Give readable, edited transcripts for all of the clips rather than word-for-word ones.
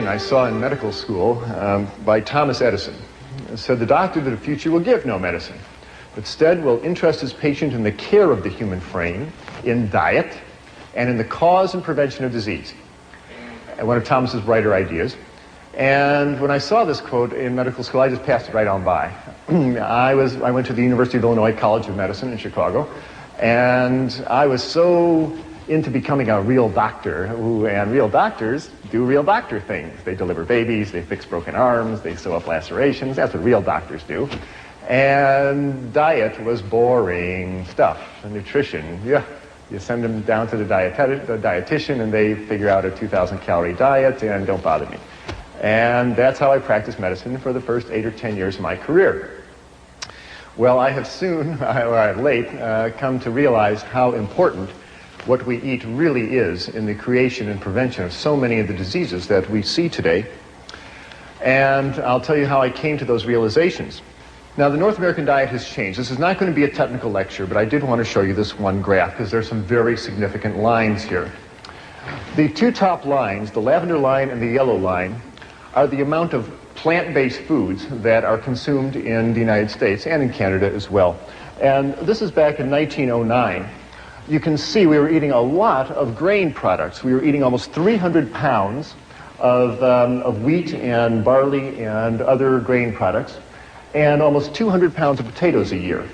I saw in medical school by Thomas Edison. It said, the doctor of the future will give no medicine, but instead will interest his patient in the care of the human frame, in diet, and in the cause and prevention of disease. And one of Thomas's brighter ideas. And when I saw this quote in medical school, I just passed it right on by. I went to the University of Illinois College of Medicine in Chicago, and I was so into becoming a real doctor, and real doctors do real doctor things. They deliver babies, they fix broken arms, they sew up lacerations. That's what real doctors do. And diet was boring stuff. And nutrition, yeah, you send them down to the dietitian, and they figure out a 2,000 calorie diet, and don't bother me. And that's how I practiced medicine for the first 8 or 10 years of my career. Well, I have soon, or late, come to realize how important what we eat really is in the creation and prevention of so many of the diseases that we see today. And I'll tell you how I came to those realizations. Now, the North American diet has changed. This is not going to be a technical lecture, but I did want to show you this one graph because there's some very significant lines here. The two top lines, the lavender line and the yellow line, are the amount of plant-based foods that are consumed in the United States and in Canada as well. And this is back in 1909. You can see we were eating a lot of grain products. We were eating almost 300 pounds of wheat and barley and other grain products, and almost 200 pounds of potatoes a year.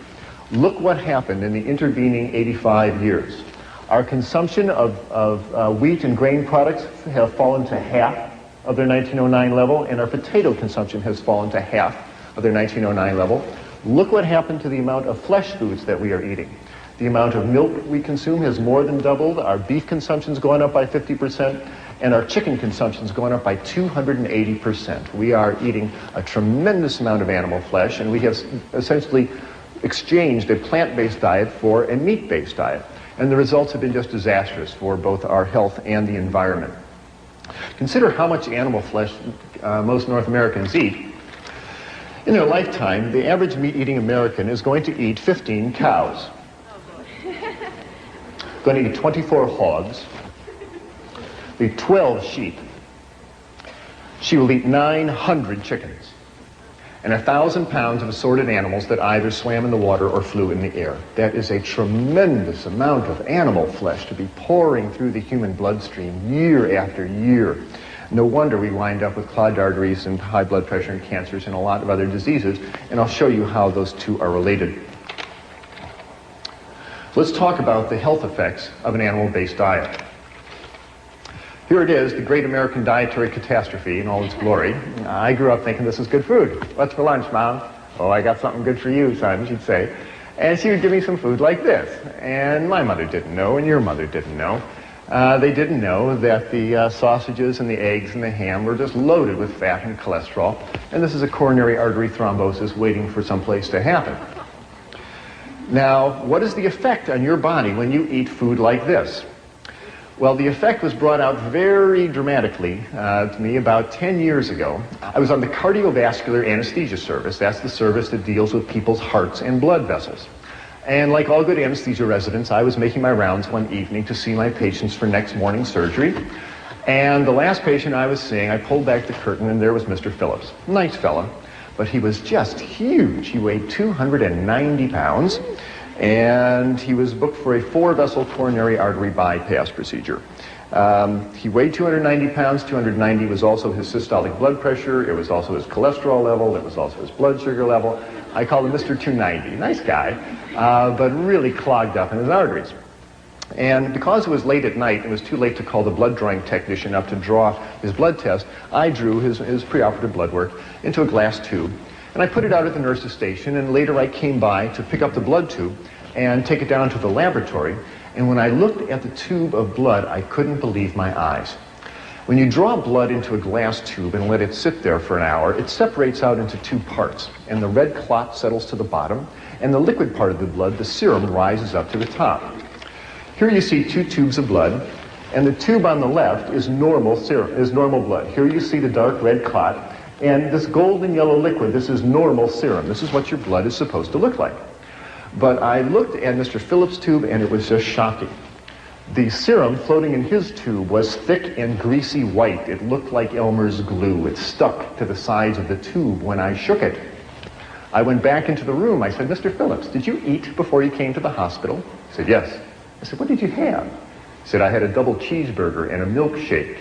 Look what happened in the intervening 85 years. Our consumption of wheat and grain products have fallen to half of their 1909 level, and our potato consumption has fallen to half of their 1909 level. Look what happened to the amount of flesh foods that we are eating. The amount of milk we consume has more than doubled. Our beef consumption's gone up by 50%, and our chicken consumption's gone up by 280%. We are eating a tremendous amount of animal flesh, and we have essentially exchanged a plant-based diet for a meat-based diet. And the results have been just disastrous for both our health and the environment. Consider how much animal flesh most North Americans eat. In their lifetime, the average meat-eating American is going to eat 15 cows. Going to eat 24 hogs, eat 12 sheep. She will eat 900 chickens and 1,000 pounds of assorted animals that either swam in the water or flew in the air. That is a tremendous amount of animal flesh to be pouring through the human bloodstream year after year. No wonder we wind up with clogged arteries and high blood pressure and cancers and a lot of other diseases, and I'll show you how those two are related. Let's talk about the health effects of an animal-based diet. Here it is, the great American dietary catastrophe in all its glory. I grew up thinking this is good food. What's for lunch, Mom? Oh, I got something good for you, son, she'd say. And she would give me some food like this. And my mother didn't know, and your mother didn't know. They didn't know that the sausages and the eggs and the ham were just loaded with fat and cholesterol. And this is a coronary artery thrombosis waiting for some place to happen. Now, what is the effect on your body when you eat food like this? Well, the effect was brought out very dramatically to me about 10 years ago. I was on the cardiovascular anesthesia service. That's the service that deals with people's hearts and blood vessels. And like all good anesthesia residents, I was making my rounds one evening to see my patients for next morning's surgery. And the last patient I was seeing, I pulled back the curtain, and there was Mr. Phillips. Nice fella, but he was just huge. He weighed 290 pounds. And he was booked for a 4-vessel coronary artery bypass procedure. He weighed 290 pounds. 290 was also his systolic blood pressure. It was also his cholesterol level. It was also his blood sugar level. I called him Mr. 290. Nice guy, but really clogged up in his arteries. And because it was late at night, it was too late to call the blood drawing technician up to draw his blood test, I drew his preoperative blood work into a glass tube. And I put it out at the nurse's station, and later I came by to pick up the blood tube and take it down to the laboratory. And when I looked at the tube of blood, I couldn't believe my eyes. When you draw blood into a glass tube and let it sit there for an hour, it separates out into two parts, and the red clot settles to the bottom, and the liquid part of the blood, the serum, rises up to the top. Here you see two tubes of blood, and the tube on the left is normal serum, is normal blood. Here you see the dark red clot. And this golden yellow liquid, this is normal serum. This is what your blood is supposed to look like. But I looked at Mr. Phillips' tube, and it was just shocking. The serum floating in his tube was thick and greasy white. It looked like Elmer's glue. It stuck to the sides of the tube when I shook it. I went back into the room. I said, Mr. Phillips, did you eat before you came to the hospital? He said, yes. I said, what did you have? He said, I had a double cheeseburger and a milkshake.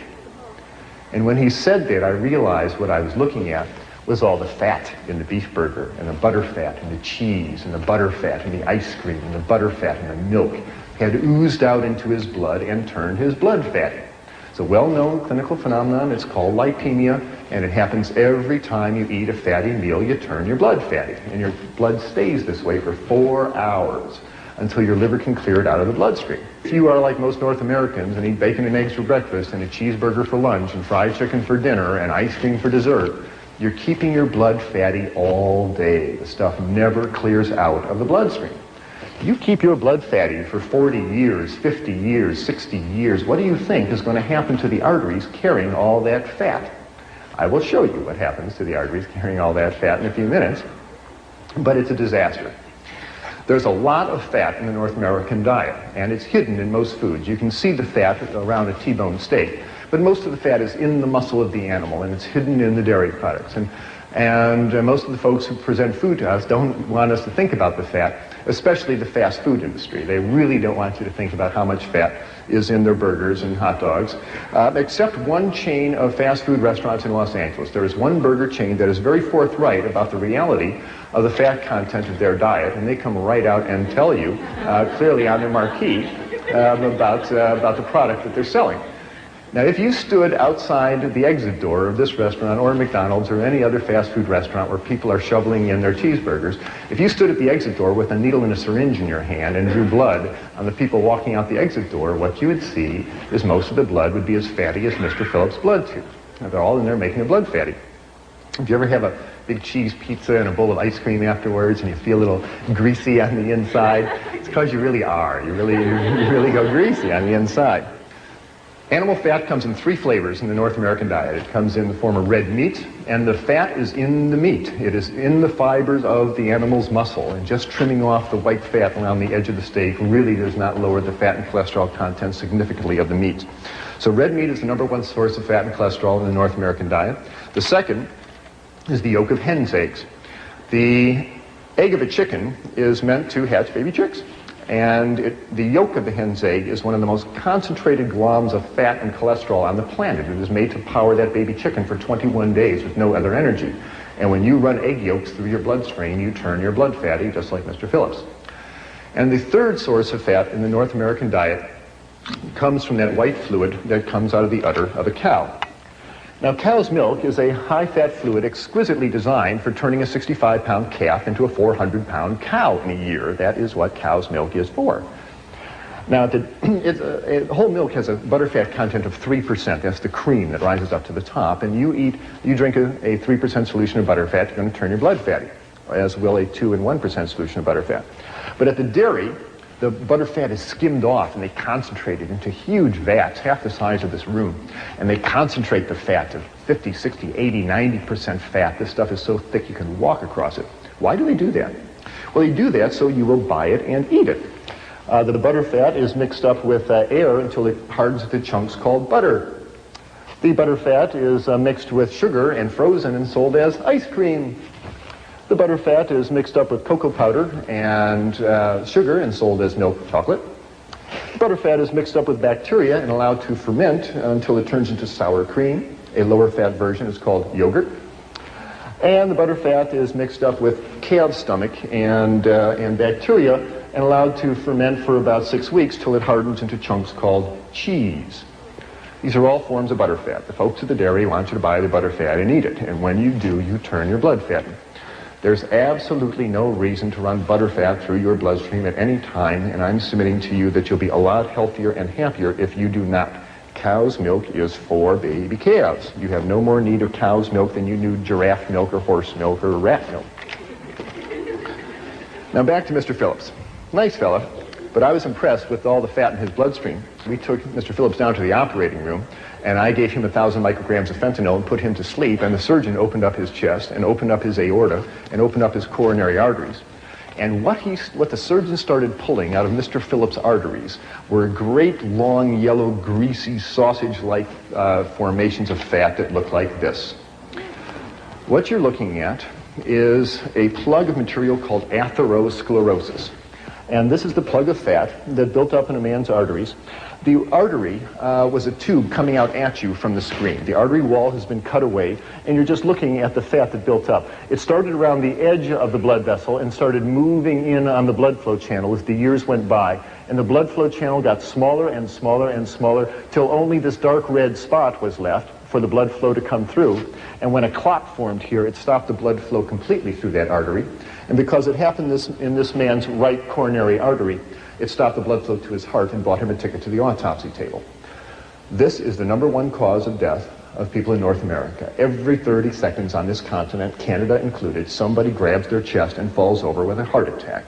And when he said that, I realized what I was looking at was all the fat in the beef burger, and the butter fat, and the cheese, and the butter fat, and the ice cream, and the butter fat, and the milk had oozed out into his blood and turned his blood fatty. It's a well-known clinical phenomenon. It's called lipemia, and it happens every time you eat a fatty meal. You turn your blood fatty, and your blood stays this way for 4 hours until your liver can clear it out of the bloodstream. If you are like most North Americans and eat bacon and eggs for breakfast and a cheeseburger for lunch and fried chicken for dinner and ice cream for dessert, you're keeping your blood fatty all day. The stuff never clears out of the bloodstream. You keep your blood fatty for 40 years, 50 years, 60 years. What do you think is going to happen to the arteries carrying all that fat? I will show you what happens to the arteries carrying all that fat in a few minutes, but it's a disaster. There's a lot of fat in the North American diet, and it's hidden in most foods. You can see the fat around a T-bone steak, but most of the fat is in the muscle of the animal, and it's hidden in the dairy products. And most of the folks who present food to us don't want us to think about the fat, especially the fast food industry. They really don't want you to think about how much fat is in their burgers and hot dogs, except one chain of fast food restaurants in Los Angeles. There is one burger chain that is very forthright about the reality of the fat content of their diet, and they come right out and tell you clearly on their marquee about the product that they're selling. Now, if you stood outside the exit door of this restaurant or McDonald's or any other fast food restaurant where people are shoveling in their cheeseburgers, if you stood at the exit door with a needle and a syringe in your hand and drew blood on the people walking out the exit door, what you would see is most of the blood would be as fatty as Mr. Phillips' blood tube. Now, they're all in there making the blood fatty. If you ever have a big cheese pizza and a bowl of ice cream afterwards and you feel a little greasy on the inside, it's because you really are. You really go greasy on the inside. Animal fat comes in 3 flavors in the North American diet. It comes in the form of red meat, and the fat is in the meat. It is in the fibers of the animal's muscle, and just trimming off the white fat around the edge of the steak really does not lower the fat and cholesterol content significantly of the meat. So red meat is the #1 source of fat and cholesterol in the North American diet. The second is the yolk of hen's eggs. The egg of a chicken is meant to hatch baby chicks. And the yolk of the hen's egg is one of the most concentrated gloms of fat and cholesterol on the planet. It is made to power that baby chicken for 21 days with no other energy. And when you run egg yolks through your bloodstream, you turn your blood fatty, just like Mr. Phillips. And the third source of fat in the North American diet comes from that white fluid that comes out of the udder of a cow. Now, cow's milk is a high-fat fluid exquisitely designed for turning a 65-pound calf into a 400-pound cow in a year. That is what cow's milk is for. Now, whole milk has a butterfat content of 3%. That's the cream that rises up to the top. And you drink a 3% solution of butterfat, you're going to turn your blood fatty, as will a 2 and 1% solution of butterfat. But at the dairy, the butterfat is skimmed off and they concentrate it into huge vats, half the size of this room. And they concentrate the fat to 50, 60, 80, 90% fat. This stuff is so thick you can walk across it. Why do they do that? Well, they do that so you will buy it and eat it. The butterfat is mixed up with air until it hardens into chunks called butter. The butterfat is mixed with sugar and frozen and sold as ice cream. The butterfat is mixed up with cocoa powder and sugar and sold as milk chocolate. The butterfat is mixed up with bacteria and allowed to ferment until it turns into sour cream. A lower fat version is called yogurt. And the butterfat is mixed up with calf's stomach and bacteria and allowed to ferment for about 6 weeks till it hardens into chunks called cheese. These are all forms of butterfat. The folks at the dairy want you to buy the butterfat and eat it. And when you do, you turn your blood fatty. There's absolutely no reason to run butterfat through your bloodstream at any time, and I'm submitting to you that you'll be a lot healthier and happier if you do not. Cow's milk is for baby calves. You have no more need of cow's milk than you do giraffe milk or horse milk or rat milk. Now back to Mr. Phillips. Nice fella, but I was impressed with all the fat in his bloodstream. We took Mr. Phillips down to the operating room, and I gave him 1,000 micrograms of fentanyl and put him to sleep, and the surgeon opened up his chest and opened up his aorta and opened up his coronary arteries. And what the surgeon started pulling out of Mr. Phillips' arteries were great, long, yellow, greasy, sausage-like formations of fat that looked like this. What you're looking at is a plug of material called atherosclerosis. And this is the plug of fat that built up in a man's arteries. The artery was a tube coming out at you from the screen. The artery wall has been cut away, and you're just looking at the fat that built up. It started around the edge of the blood vessel and started moving in on the blood flow channel as the years went by. And the blood flow channel got smaller and smaller and smaller till only this dark red spot was left for the blood flow to come through. And when a clot formed here, it stopped the blood flow completely through that artery. And because it happened in this man's right coronary artery, it stopped the blood flow to his heart and bought him a ticket to the autopsy table. This is the #1 cause of death of people in North America. Every 30 seconds on this continent, Canada included, somebody grabs their chest and falls over with a heart attack.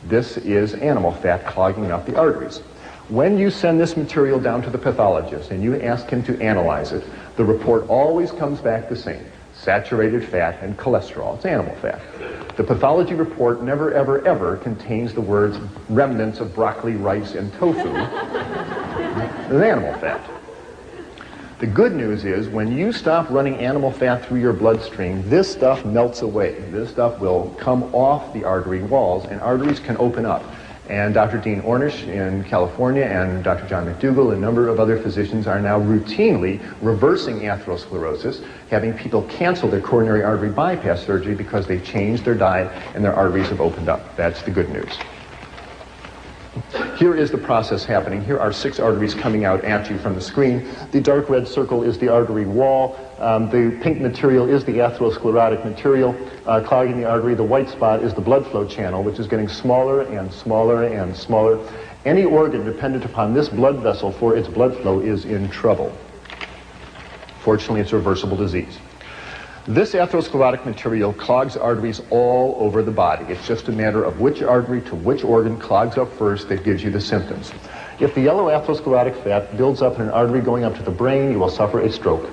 This is animal fat clogging up the arteries. When you send this material down to the pathologist and you ask him to analyze it, the report always comes back the same: saturated fat and cholesterol. It's animal fat. The pathology report never, ever, ever contains the words remnants of broccoli, rice, and tofu. It's animal fat. The good news is when you stop running animal fat through your bloodstream, this stuff melts away. This stuff will come off the artery walls, and arteries can open up. And Dr. Dean Ornish in California and Dr. John McDougall and a number of other physicians are now routinely reversing atherosclerosis, having people cancel their coronary artery bypass surgery because they've changed their diet and their arteries have opened up. That's the good news. Here is the process happening. Here are 6 arteries coming out at you from the screen. The dark red circle is the artery wall. The pink material is the atherosclerotic material clogging the artery. The white spot is the blood flow channel, which is getting smaller and smaller and smaller. Any organ dependent upon this blood vessel for its blood flow is in trouble. Fortunately, it's a reversible disease. This atherosclerotic material clogs arteries all over the body. It's just a matter of which artery to which organ clogs up first that gives you the symptoms. If the yellow atherosclerotic fat builds up in an artery going up to the brain, you will suffer a stroke.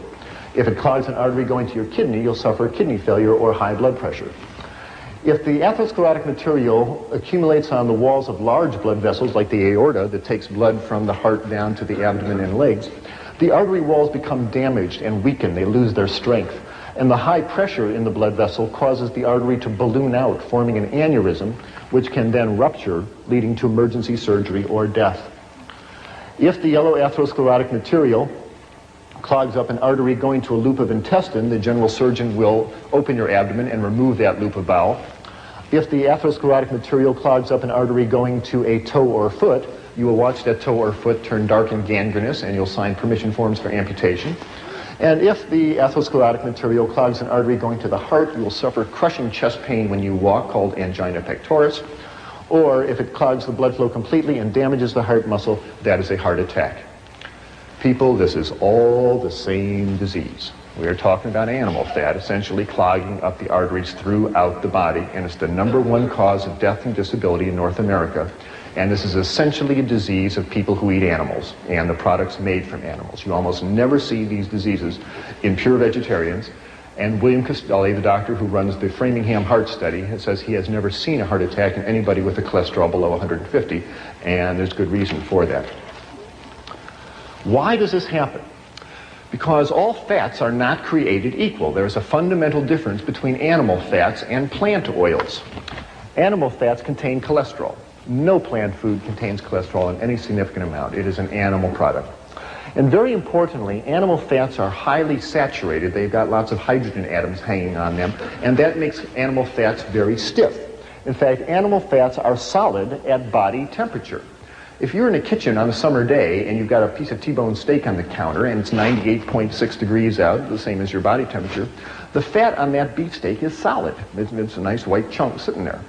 If it clogs an artery going to your kidney, you'll suffer kidney failure or high blood pressure. If the atherosclerotic material accumulates on the walls of large blood vessels like the aorta that takes blood from the heart down to the abdomen and legs, the artery walls become damaged and weaken. They lose their strength. And the high pressure in the blood vessel causes the artery to balloon out, forming an aneurysm, which can then rupture, leading to emergency surgery or death. If the yellow atherosclerotic material clogs up an artery going to a loop of intestine, the general surgeon will open your abdomen and remove that loop of bowel. If the atherosclerotic material clogs up an artery going to a toe or foot, you will watch that toe or foot turn dark and gangrenous, and you'll sign permission forms for amputation. And if the atherosclerotic material clogs an artery going to the heart, you will suffer crushing chest pain when you walk, called angina pectoris. Or if it clogs the blood flow completely and damages the heart muscle, that is a heart attack. People, this is all the same disease. We are talking about animal fat essentially clogging up the arteries throughout the body, and it's the #1 cause of death and disability in North America. And this is essentially a disease of people who eat animals and the products made from animals. You almost never see these diseases in pure vegetarians. And William Costelli, the doctor who runs the Framingham Heart Study, says he has never seen a heart attack in anybody with a cholesterol below 150, and there's good reason for that. Why does this happen? Because all fats are not created equal. There's a fundamental difference between animal fats and plant oils. Animal fats contain cholesterol. No plant food contains cholesterol in any significant amount. It is an animal product. And very importantly, animal fats are highly saturated. They've got lots of hydrogen atoms hanging on them, and that makes animal fats very stiff. In fact, animal fats are solid at body temperature. If you're in a kitchen on a summer day and you've got a piece of T-bone steak on the counter and it's 98.6 degrees out, the same as your body temperature, the fat on that beefsteak is solid. It's a nice white chunk sitting there.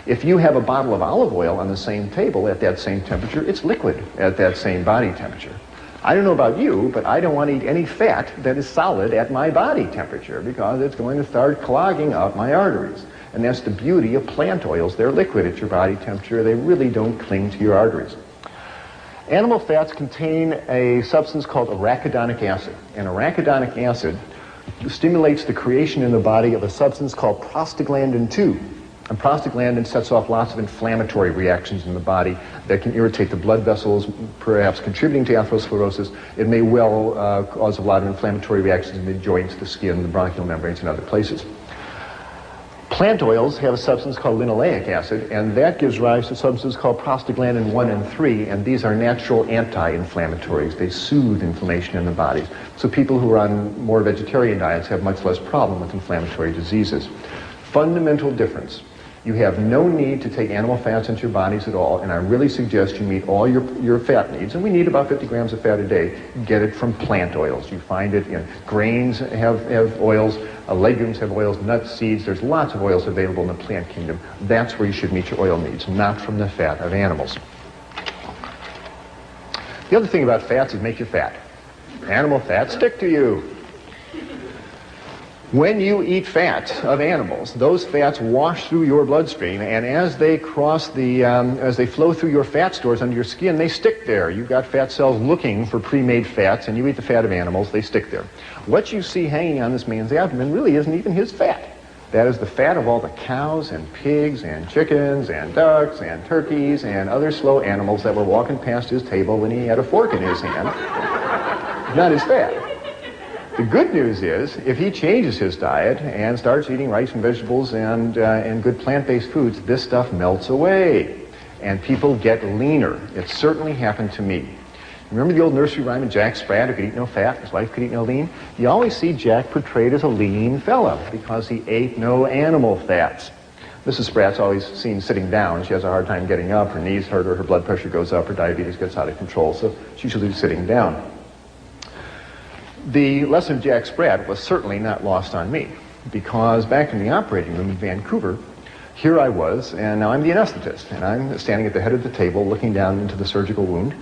If you have a bottle of olive oil on the same table at that same temperature, it's liquid at that same body temperature. I don't know about you, but I don't want to eat any fat that is solid at my body temperature because it's going to start clogging up my arteries. And that's the beauty of plant oils. They're liquid at your body temperature. They really don't cling to your arteries. Animal fats contain a substance called arachidonic acid. And arachidonic acid stimulates the creation in the body of a substance called prostaglandin 2. And prostaglandin sets off lots of inflammatory reactions in the body that can irritate the blood vessels, perhaps contributing to atherosclerosis. It may well cause a lot of inflammatory reactions in the joints, the skin, the bronchial membranes, and other places. Plant oils have a substance called linoleic acid, and that gives rise to substances called prostaglandin 1 and 3, and these are natural anti-inflammatories. They soothe inflammation in the body. So people who are on more vegetarian diets have much less problem with inflammatory diseases. Fundamental difference. You have no need to take animal fats into your bodies at all, and I really suggest you meet all your fat needs, and we need about 50 grams of fat a day. Get it from plant oils. You find it in grains have oils, legumes have oils, nuts, seeds. There's lots of oils available in the plant kingdom. That's where you should meet your oil needs, not from the fat of animals. The other thing about fats is make you fat. Animal fats stick to you. When you eat fat of animals, those fats wash through your bloodstream, and as they as they flow through your fat stores under your skin, they stick there. You've got fat cells looking for pre-made fats, and you eat the fat of animals, they stick there. What you see hanging on this man's abdomen really isn't even his fat. That is the fat of all the cows and pigs and chickens and ducks and turkeys and other slow animals that were walking past his table when he had a fork in his hand. Not his fat. The good news is, if he changes his diet and starts eating rice and vegetables and good plant-based foods, this stuff melts away, and people get leaner. It certainly happened to me. Remember the old nursery rhyme of Jack Sprat, who could eat no fat, his wife could eat no lean? You always see Jack portrayed as a lean fellow because he ate no animal fats. Mrs. Sprat's always seen sitting down. She has a hard time getting up. Her knees hurt her, her blood pressure goes up, her diabetes gets out of control, so she's usually sitting down. The lesson of Jack Sprat was certainly not lost on me, because back in the operating room in Vancouver, here I was, and now I'm the anesthetist, and I'm standing at the head of the table looking down into the surgical wound,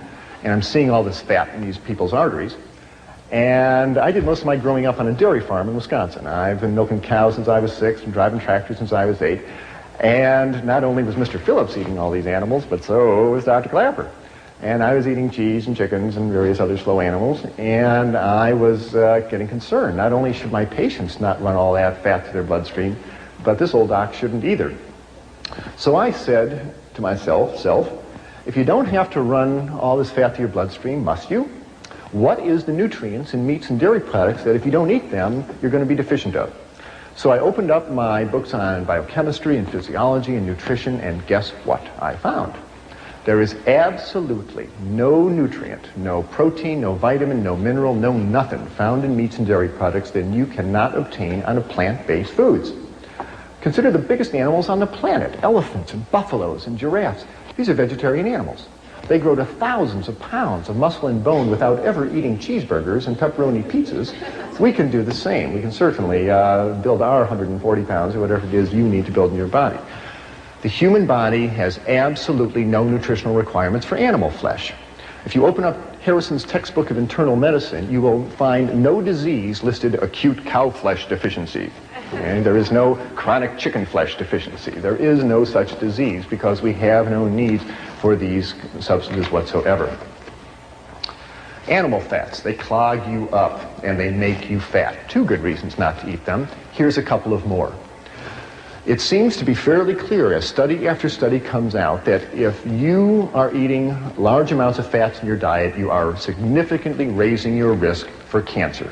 and I'm seeing all this fat in these people's arteries. And I did most of my growing up on a dairy farm in Wisconsin. I've been milking cows since I was 6 and driving tractors since I was 8. And not only was Mr. Phillips eating all these animals, but so was Dr. Clapper. And I was eating cheese and chickens and various other slow animals, and I was getting concerned. Not only should my patients not run all that fat to their bloodstream, but this old doc shouldn't either. So I said to myself, if you don't have to run all this fat to your bloodstream, must you? What is the nutrients in meats and dairy products that if you don't eat them, you're going to be deficient of? So I opened up my books on biochemistry and physiology and nutrition, and guess what I found? There is absolutely no nutrient, no protein, no vitamin, no mineral, no nothing found in meats and dairy products that you cannot obtain on plant-based foods. Consider the biggest animals on the planet, elephants and buffaloes and giraffes. These are vegetarian animals. They grow to thousands of pounds of muscle and bone without ever eating cheeseburgers and pepperoni pizzas. We can do the same. We can certainly build our 140 pounds or whatever it is you need to build in your body. The human body has absolutely no nutritional requirements for animal flesh. If you open up Harrison's textbook of internal medicine, you will find no disease listed acute cow flesh deficiency. And there is no chronic chicken flesh deficiency. There is no such disease because we have no need for these substances whatsoever. Animal fats, they clog you up and they make you fat. 2 good reasons not to eat them. Here's a couple of more. It seems to be fairly clear as study after study comes out that if you are eating large amounts of fats in your diet, you are significantly raising your risk for cancer.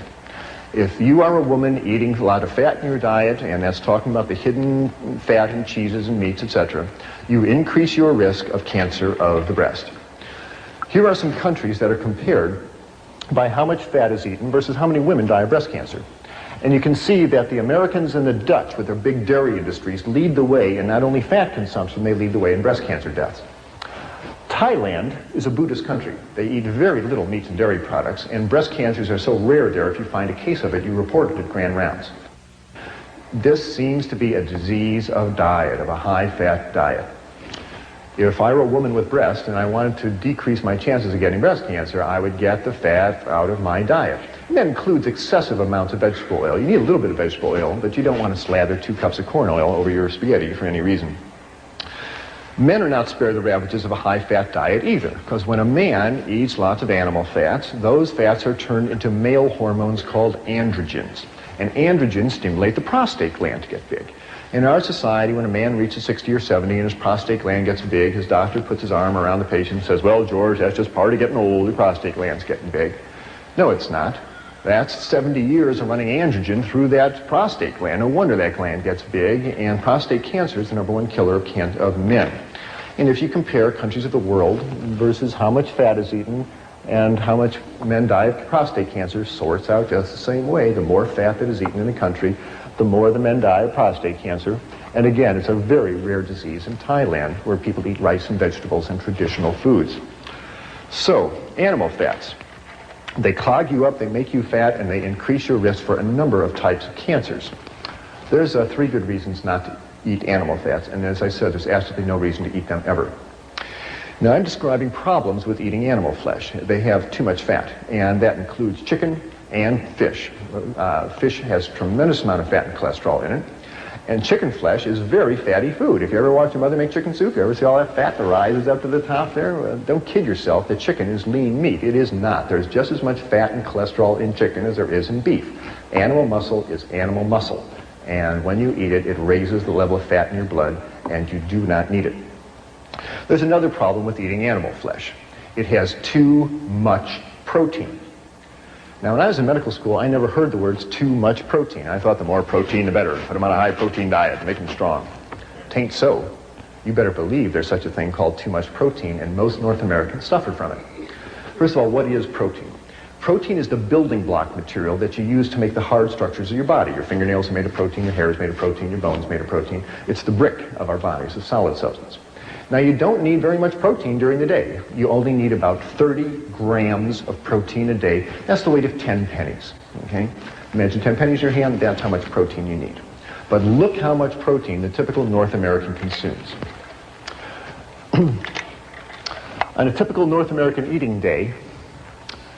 If you are a woman eating a lot of fat in your diet, and that's talking about the hidden fat in cheeses and meats, etc., you increase your risk of cancer of the breast. Here are some countries that are compared by how much fat is eaten versus how many women die of breast cancer. And you can see that the Americans and the Dutch, with their big dairy industries, lead the way in not only fat consumption, they lead the way in breast cancer deaths. Thailand is a Buddhist country. They eat very little meat and dairy products, and breast cancers are so rare there, if you find a case of it, you report it at grand rounds. This seems to be a disease of diet, of a high-fat diet. If I were a woman with breast and I wanted to decrease my chances of getting breast cancer, I would get the fat out of my diet. And that includes excessive amounts of vegetable oil. You need a little bit of vegetable oil, but you don't want to slather 2 cups of corn oil over your spaghetti for any reason. Men are not spared the ravages of a high-fat diet either, because when a man eats lots of animal fats, those fats are turned into male hormones called androgens. And androgens stimulate the prostate gland to get big. In our society, when a man reaches 60 or 70 and his prostate gland gets big, his doctor puts his arm around the patient and says, well, George, that's just part of getting old. Your prostate gland's getting big. No, it's not. That's 70 years of running androgen through that prostate gland. No wonder that gland gets big, and prostate cancer is the #1 killer of men. And if you compare countries of the world versus how much fat is eaten and how much men die of prostate cancer, sorts out just the same way. The more fat that is eaten in the country, the more the men die of prostate cancer. And again, it's a very rare disease in Thailand, where people eat rice and vegetables and traditional foods. So, animal fats. They clog you up, they make you fat, and they increase your risk for a number of types of cancers. There's 3 good reasons not to eat animal fats, and as I said, there's absolutely no reason to eat them ever. Now, I'm describing problems with eating animal flesh. They have too much fat, and that includes chicken and fish. Fish has a tremendous amount of fat and cholesterol in it, and chicken flesh is very fatty food. If you ever watch your mother make chicken soup, you ever see all that fat that rises up to the top there? Don't kid yourself that chicken is lean meat. It is not. There's just as much fat and cholesterol in chicken as there is in beef. Animal muscle is animal muscle, and when you eat it, it raises the level of fat in your blood, and you do not need it. There's another problem with eating animal flesh. It has too much protein. Now, when I was in medical school, I never heard the words too much protein. I thought the more protein, the better. Put them on a high-protein diet, make them strong. Tain't so. You better believe there's such a thing called too much protein, and most North Americans suffer from it. First of all, what is protein? Protein is the building block material that you use to make the hard structures of your body. Your fingernails are made of protein, your hair is made of protein, your bones are made of protein. It's the brick of our bodies, a solid substance. Now, you don't need very much protein during the day. You only need about 30 grams of protein a day. That's the weight of 10 pennies, okay? Imagine 10 pennies in your hand, that's how much protein you need. But look how much protein the typical North American consumes. On a typical North American eating day,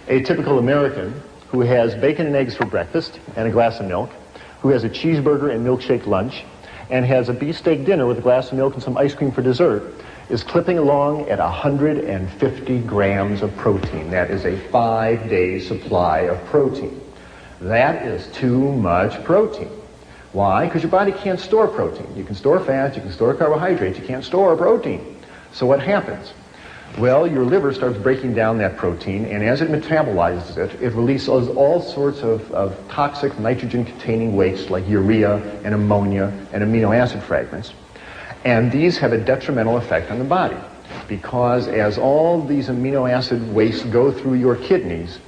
a typical American who has bacon and eggs for breakfast and a glass of milk, who has a cheeseburger and milkshake lunch, and has a beefsteak dinner with a glass of milk and some ice cream for dessert, is clipping along at 150 grams of protein. That is a 5-day supply of protein. That is too much protein. Why? Because your body can't store protein. You can store fat, you can store carbohydrates, you can't store protein. So what happens? Well, your liver starts breaking down that protein, and as it metabolizes it, it releases all sorts of toxic nitrogen-containing waste like urea and ammonia and amino acid fragments. And these have a detrimental effect on the body, because as all these amino acid wastes go through your kidneys,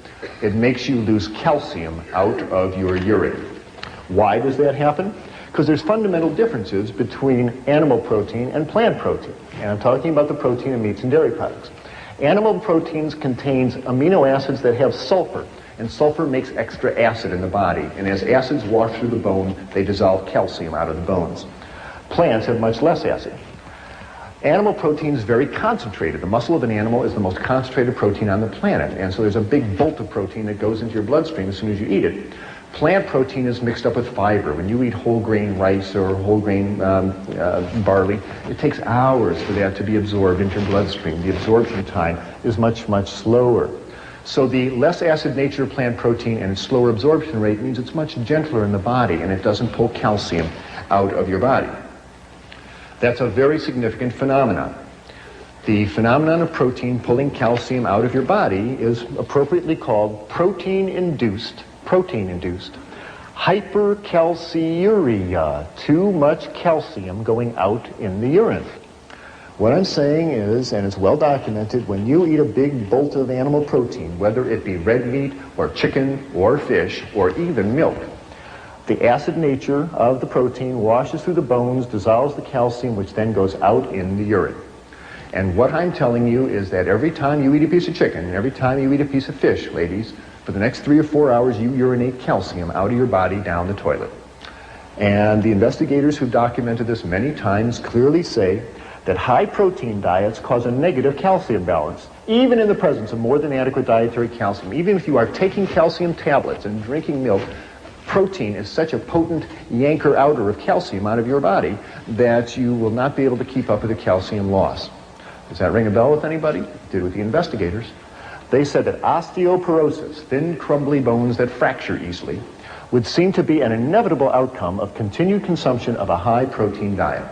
it makes you lose calcium out of your urine. Why does that happen? Because there's fundamental differences between animal protein and plant protein. And I'm talking about the protein in meats and dairy products. Animal proteins contains amino acids that have sulfur, and sulfur makes extra acid in the body. And as acids wash through the bone, they dissolve calcium out of the bones. Plants have much less acid. Animal protein is very concentrated. The muscle of an animal is the most concentrated protein on the planet, and so there's a big bolt of protein that goes into your bloodstream as soon as you eat it. Plant protein is mixed up with fiber. When you eat whole grain rice or whole grain barley, it takes hours for that to be absorbed into your bloodstream. The absorption time is much, much slower. So the less acid nature of plant protein and its slower absorption rate means it's much gentler in the body, and it doesn't pull calcium out of your body. That's a very significant phenomenon. The phenomenon of protein pulling calcium out of your body is appropriately called protein-induced hypercalciuria, too much calcium going out in the urine. What I'm saying is, and it's well documented, when you eat a big bolt of animal protein, whether it be red meat or chicken or fish or even milk, the acid nature of the protein washes through the bones, dissolves the calcium, which then goes out in the urine. And what I'm telling you is that every time you eat a piece of chicken, and every time you eat a piece of fish, ladies, for the next 3 or 4 hours, you urinate calcium out of your body down the toilet. And the investigators who've documented this many times clearly say that high protein diets cause a negative calcium balance, even in the presence of more than adequate dietary calcium. Even if you are taking calcium tablets and drinking milk, protein is such a potent yanker-outer of calcium out of your body that you will not be able to keep up with the calcium loss. Does that ring a bell with anybody? It did with the investigators. They said that osteoporosis, thin, crumbly bones that fracture easily, would seem to be an inevitable outcome of continued consumption of a high-protein diet.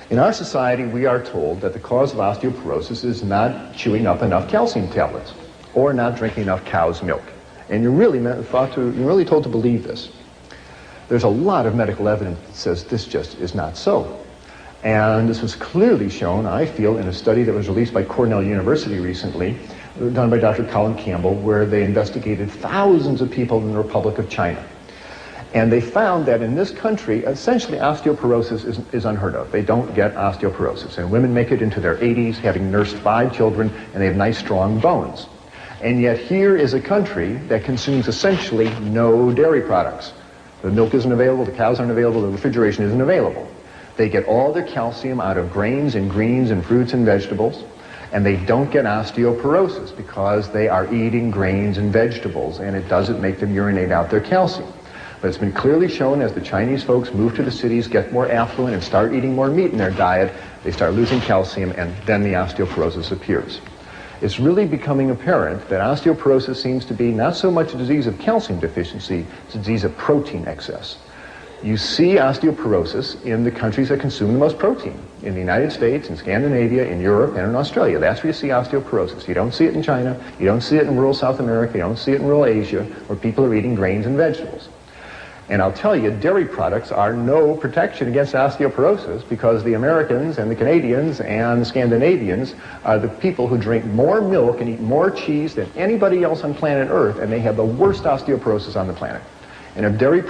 In our society, we are told that the cause of osteoporosis is not chewing up enough calcium tablets or not drinking enough cow's milk. And you're really told to believe this. There's a lot of medical evidence that says this just is not so. And this was clearly shown, I feel, in a study that was released by Cornell University recently, done by Dr. Colin Campbell, where they investigated thousands of people in the Republic of China. And they found that in this country, essentially osteoporosis is unheard of. They don't get osteoporosis. And women make it into their 80s, having nursed 5 children, and they have nice, strong bones. And yet here is a country that consumes essentially no dairy products. The milk isn't available, the cows aren't available, the refrigeration isn't available. They get all their calcium out of grains and greens and fruits and vegetables, and they don't get osteoporosis because they are eating grains and vegetables, and it doesn't make them urinate out their calcium. But it's been clearly shown as the Chinese folks move to the cities, get more affluent, and start eating more meat in their diet, they start losing calcium, and then the osteoporosis appears. It's really becoming apparent that osteoporosis seems to be not so much a disease of calcium deficiency, it's a disease of protein excess. You see osteoporosis in the countries that consume the most protein. In the United States, in Scandinavia, in Europe, and in Australia. That's where you see osteoporosis. You don't see it in China, you don't see it in rural South America, you don't see it in rural Asia, where people are eating grains and vegetables. And I'll tell you, dairy products are no protection against osteoporosis because the Americans and the Canadians and the Scandinavians are the people who drink more milk and eat more cheese than anybody else on planet Earth, and they have the worst osteoporosis on the planet. And if dairy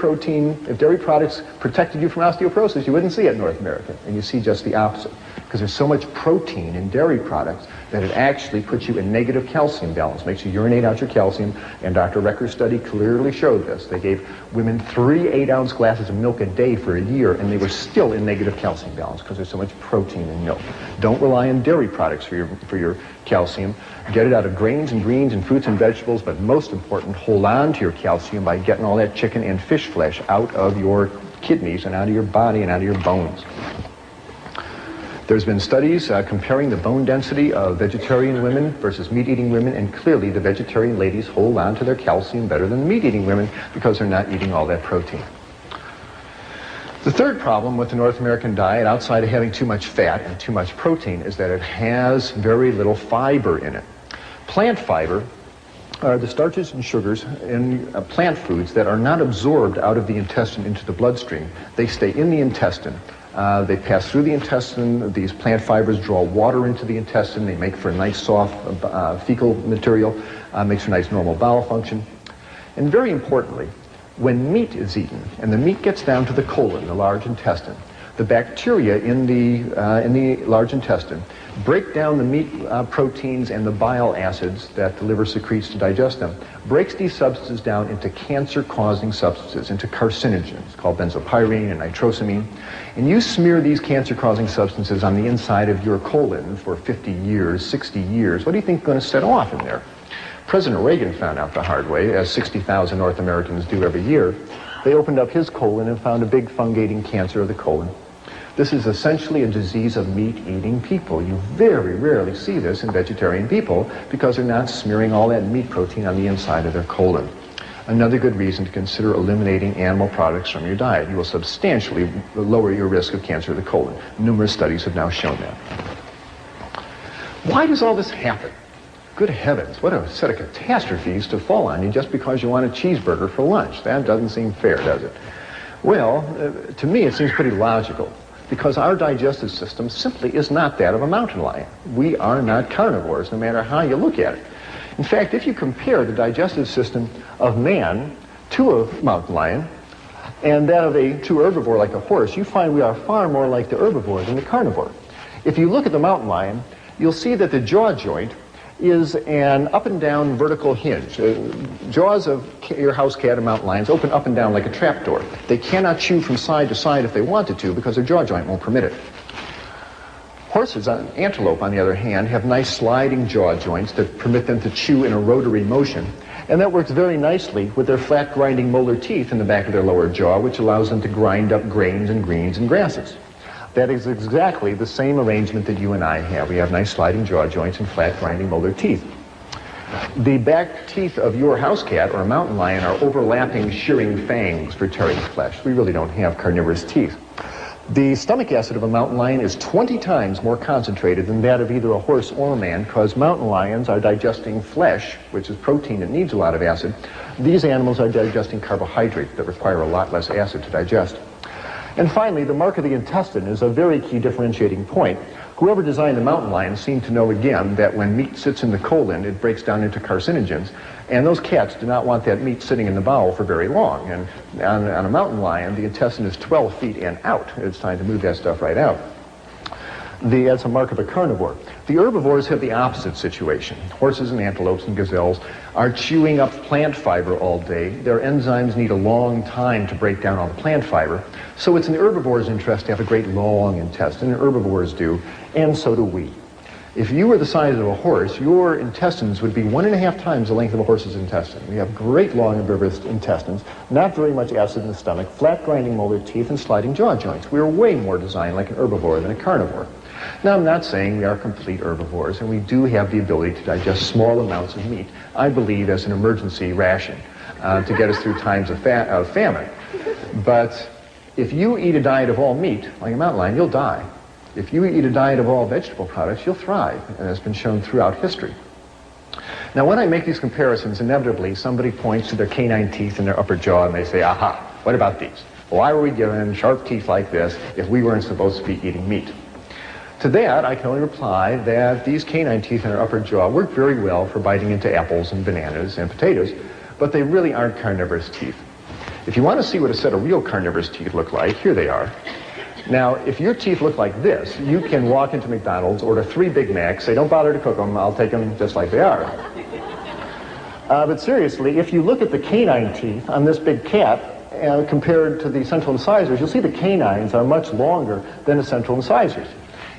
products protected you from osteoporosis, you wouldn't see it in North America, and you see just the opposite. Because there's so much protein in dairy products that it actually puts you in negative calcium balance, makes you urinate out your calcium, and Dr. Recker's study clearly showed this. They gave women 3 8-ounce glasses of milk a day for a year, and they were still in negative calcium balance because there's so much protein in milk. Don't rely on dairy products for your calcium. Get it out of grains and greens and fruits and vegetables, but most important, hold on to your calcium by getting all that chicken and fish flesh out of your kidneys and out of your body and out of your bones. There's been studies comparing the bone density of vegetarian women versus meat-eating women, and clearly the vegetarian ladies hold on to their calcium better than the meat-eating women because they're not eating all that protein. The third problem with the North American diet, outside of having too much fat and too much protein, is that it has very little fiber in it. Plant fiber are the starches and sugars in plant foods that are not absorbed out of the intestine into the bloodstream. They stay in the intestine. They pass through the intestine. These plant fibers draw water into the intestine. They make for a nice soft fecal material, makes for nice normal bowel function. And very importantly, when meat is eaten, and the meat gets down to the colon, the large intestine, the bacteria in the large intestine break down the meat proteins and the bile acids that the liver secretes to digest them, breaks these substances down into cancer-causing substances, into carcinogens called benzopyrene and nitrosamine. And you smear these cancer-causing substances on the inside of your colon for 50 years, 60 years. What do you think is going to set off in there? President Reagan found out the hard way, as 60,000 North Americans do every year. They opened up his colon and found a big fungating cancer of the colon. This is essentially a disease of meat-eating people. You very rarely see this in vegetarian people because they're not smearing all that meat protein on the inside of their colon. Another good reason to consider eliminating animal products from your diet. You will substantially lower your risk of cancer of the colon. Numerous studies have now shown that. Why does all this happen? Good heavens, what a set of catastrophes to fall on you just because you want a cheeseburger for lunch. That doesn't seem fair, does it? Well, to me it seems pretty logical, because our digestive system simply is not that of a mountain lion. We are not carnivores, no matter how you look at it. In fact, if you compare the digestive system of man to a mountain lion and that of a true herbivore like a horse, you find we are far more like the herbivore than the carnivore. If you look at the mountain lion, you'll see that the jaw joint is an up and down vertical hinge. Jaws of your house cat and mountain lions open up and down like a trapdoor. They cannot chew from side to side if they wanted to because their jaw joint won't permit it. Horses, antelope on the other hand, have nice sliding jaw joints that permit them to chew in a rotary motion, and that works very nicely with their flat grinding molar teeth in the back of their lower jaw, which allows them to grind up grains and greens and grasses. That is exactly the same arrangement that you and I have. We have nice sliding jaw joints and flat grinding molar teeth. The back teeth of your house cat or a mountain lion are overlapping, shearing fangs for tearing flesh. We really don't have carnivorous teeth. The stomach acid of a mountain lion is 20 times more concentrated than that of either a horse or a man, because mountain lions are digesting flesh, which is protein that needs a lot of acid. These animals are digesting carbohydrates that require a lot less acid to digest. And finally, the mark of the intestine is a very key differentiating point. Whoever designed the mountain lion seemed to know again that when meat sits in the colon, it breaks down into carcinogens, and those cats do not want that meat sitting in the bowel for very long. And on a mountain lion, the intestine is 12 feet and out. It's time to move that stuff right out. That's a mark of a carnivore. The herbivores have the opposite situation. Horses and antelopes and gazelles are chewing up plant fiber all day. Their enzymes need a long time to break down all the plant fiber. So it's in the herbivore's interest to have a great long intestine, and herbivores do, and so do we. If you were the size of a horse, your intestines would be 1.5 times the length of a horse's intestine. We have great long herbivorous intestines, not very much acid in the stomach, flat grinding molar teeth, and sliding jaw joints. We are way more designed like an herbivore than a carnivore. Now, I'm not saying we are complete herbivores, and we do have the ability to digest small amounts of meat, I believe, as an emergency ration to get us through times of famine. But if you eat a diet of all meat, like a mountain lion, you'll die. If you eat a diet of all vegetable products, you'll thrive, and it's been shown throughout history. Now, when I make these comparisons, inevitably somebody points to their canine teeth in their upper jaw and they say, aha, what about these? Why were we given sharp teeth like this if we weren't supposed to be eating meat? To that, I can only reply that these canine teeth in our upper jaw work very well for biting into apples and bananas and potatoes, but they really aren't carnivorous teeth. If you want to see what a set of real carnivorous teeth look like, here they are. Now, if your teeth look like this, you can walk into McDonald's, order 3 Big Macs, say, don't bother to cook them, I'll take them just like they are. But seriously, if you look at the canine teeth on this big cat, compared to the central incisors, you'll see the canines are much longer than the central incisors.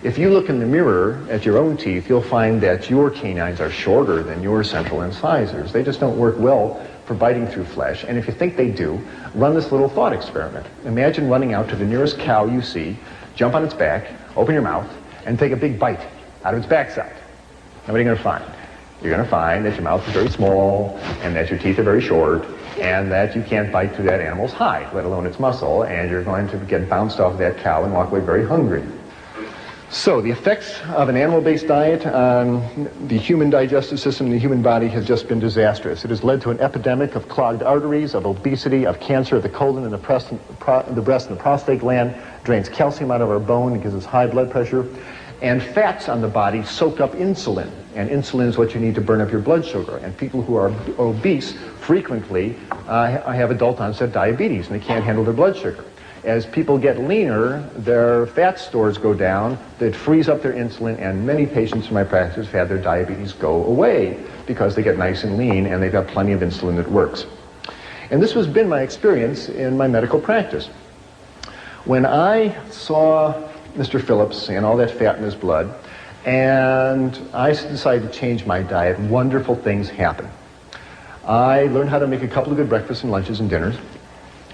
If you look in the mirror at your own teeth, you'll find that your canines are shorter than your central incisors. They just don't work well for biting through flesh. And if you think they do, run this little thought experiment. Imagine running out to the nearest cow you see, jump on its back, open your mouth, and take a big bite out of its backside. Now what are you going to find? You're going to find that your mouth is very small, and that your teeth are very short, and that you can't bite through that animal's hide, let alone its muscle, and you're going to get bounced off that cow and walk away very hungry. So the effects of an animal-based diet on the human digestive system and the human body has just been disastrous. It has led to an epidemic of clogged arteries, of obesity, of cancer of the colon and the breast and the prostate gland, drains calcium out of our bone and gives us high blood pressure. And fats on the body soak up insulin, and insulin is what you need to burn up your blood sugar. And people who are obese frequently have adult onset diabetes, and they can't handle their blood sugar. As people get leaner, their fat stores go down, that frees up their insulin, and many patients in my practice have had their diabetes go away because they get nice and lean and they've got plenty of insulin that works. And this has been my experience in my medical practice. When I saw Mr. Phillips and all that fat in his blood, and I decided to change my diet, wonderful things happened. I learned how to make a couple of good breakfasts and lunches and dinners.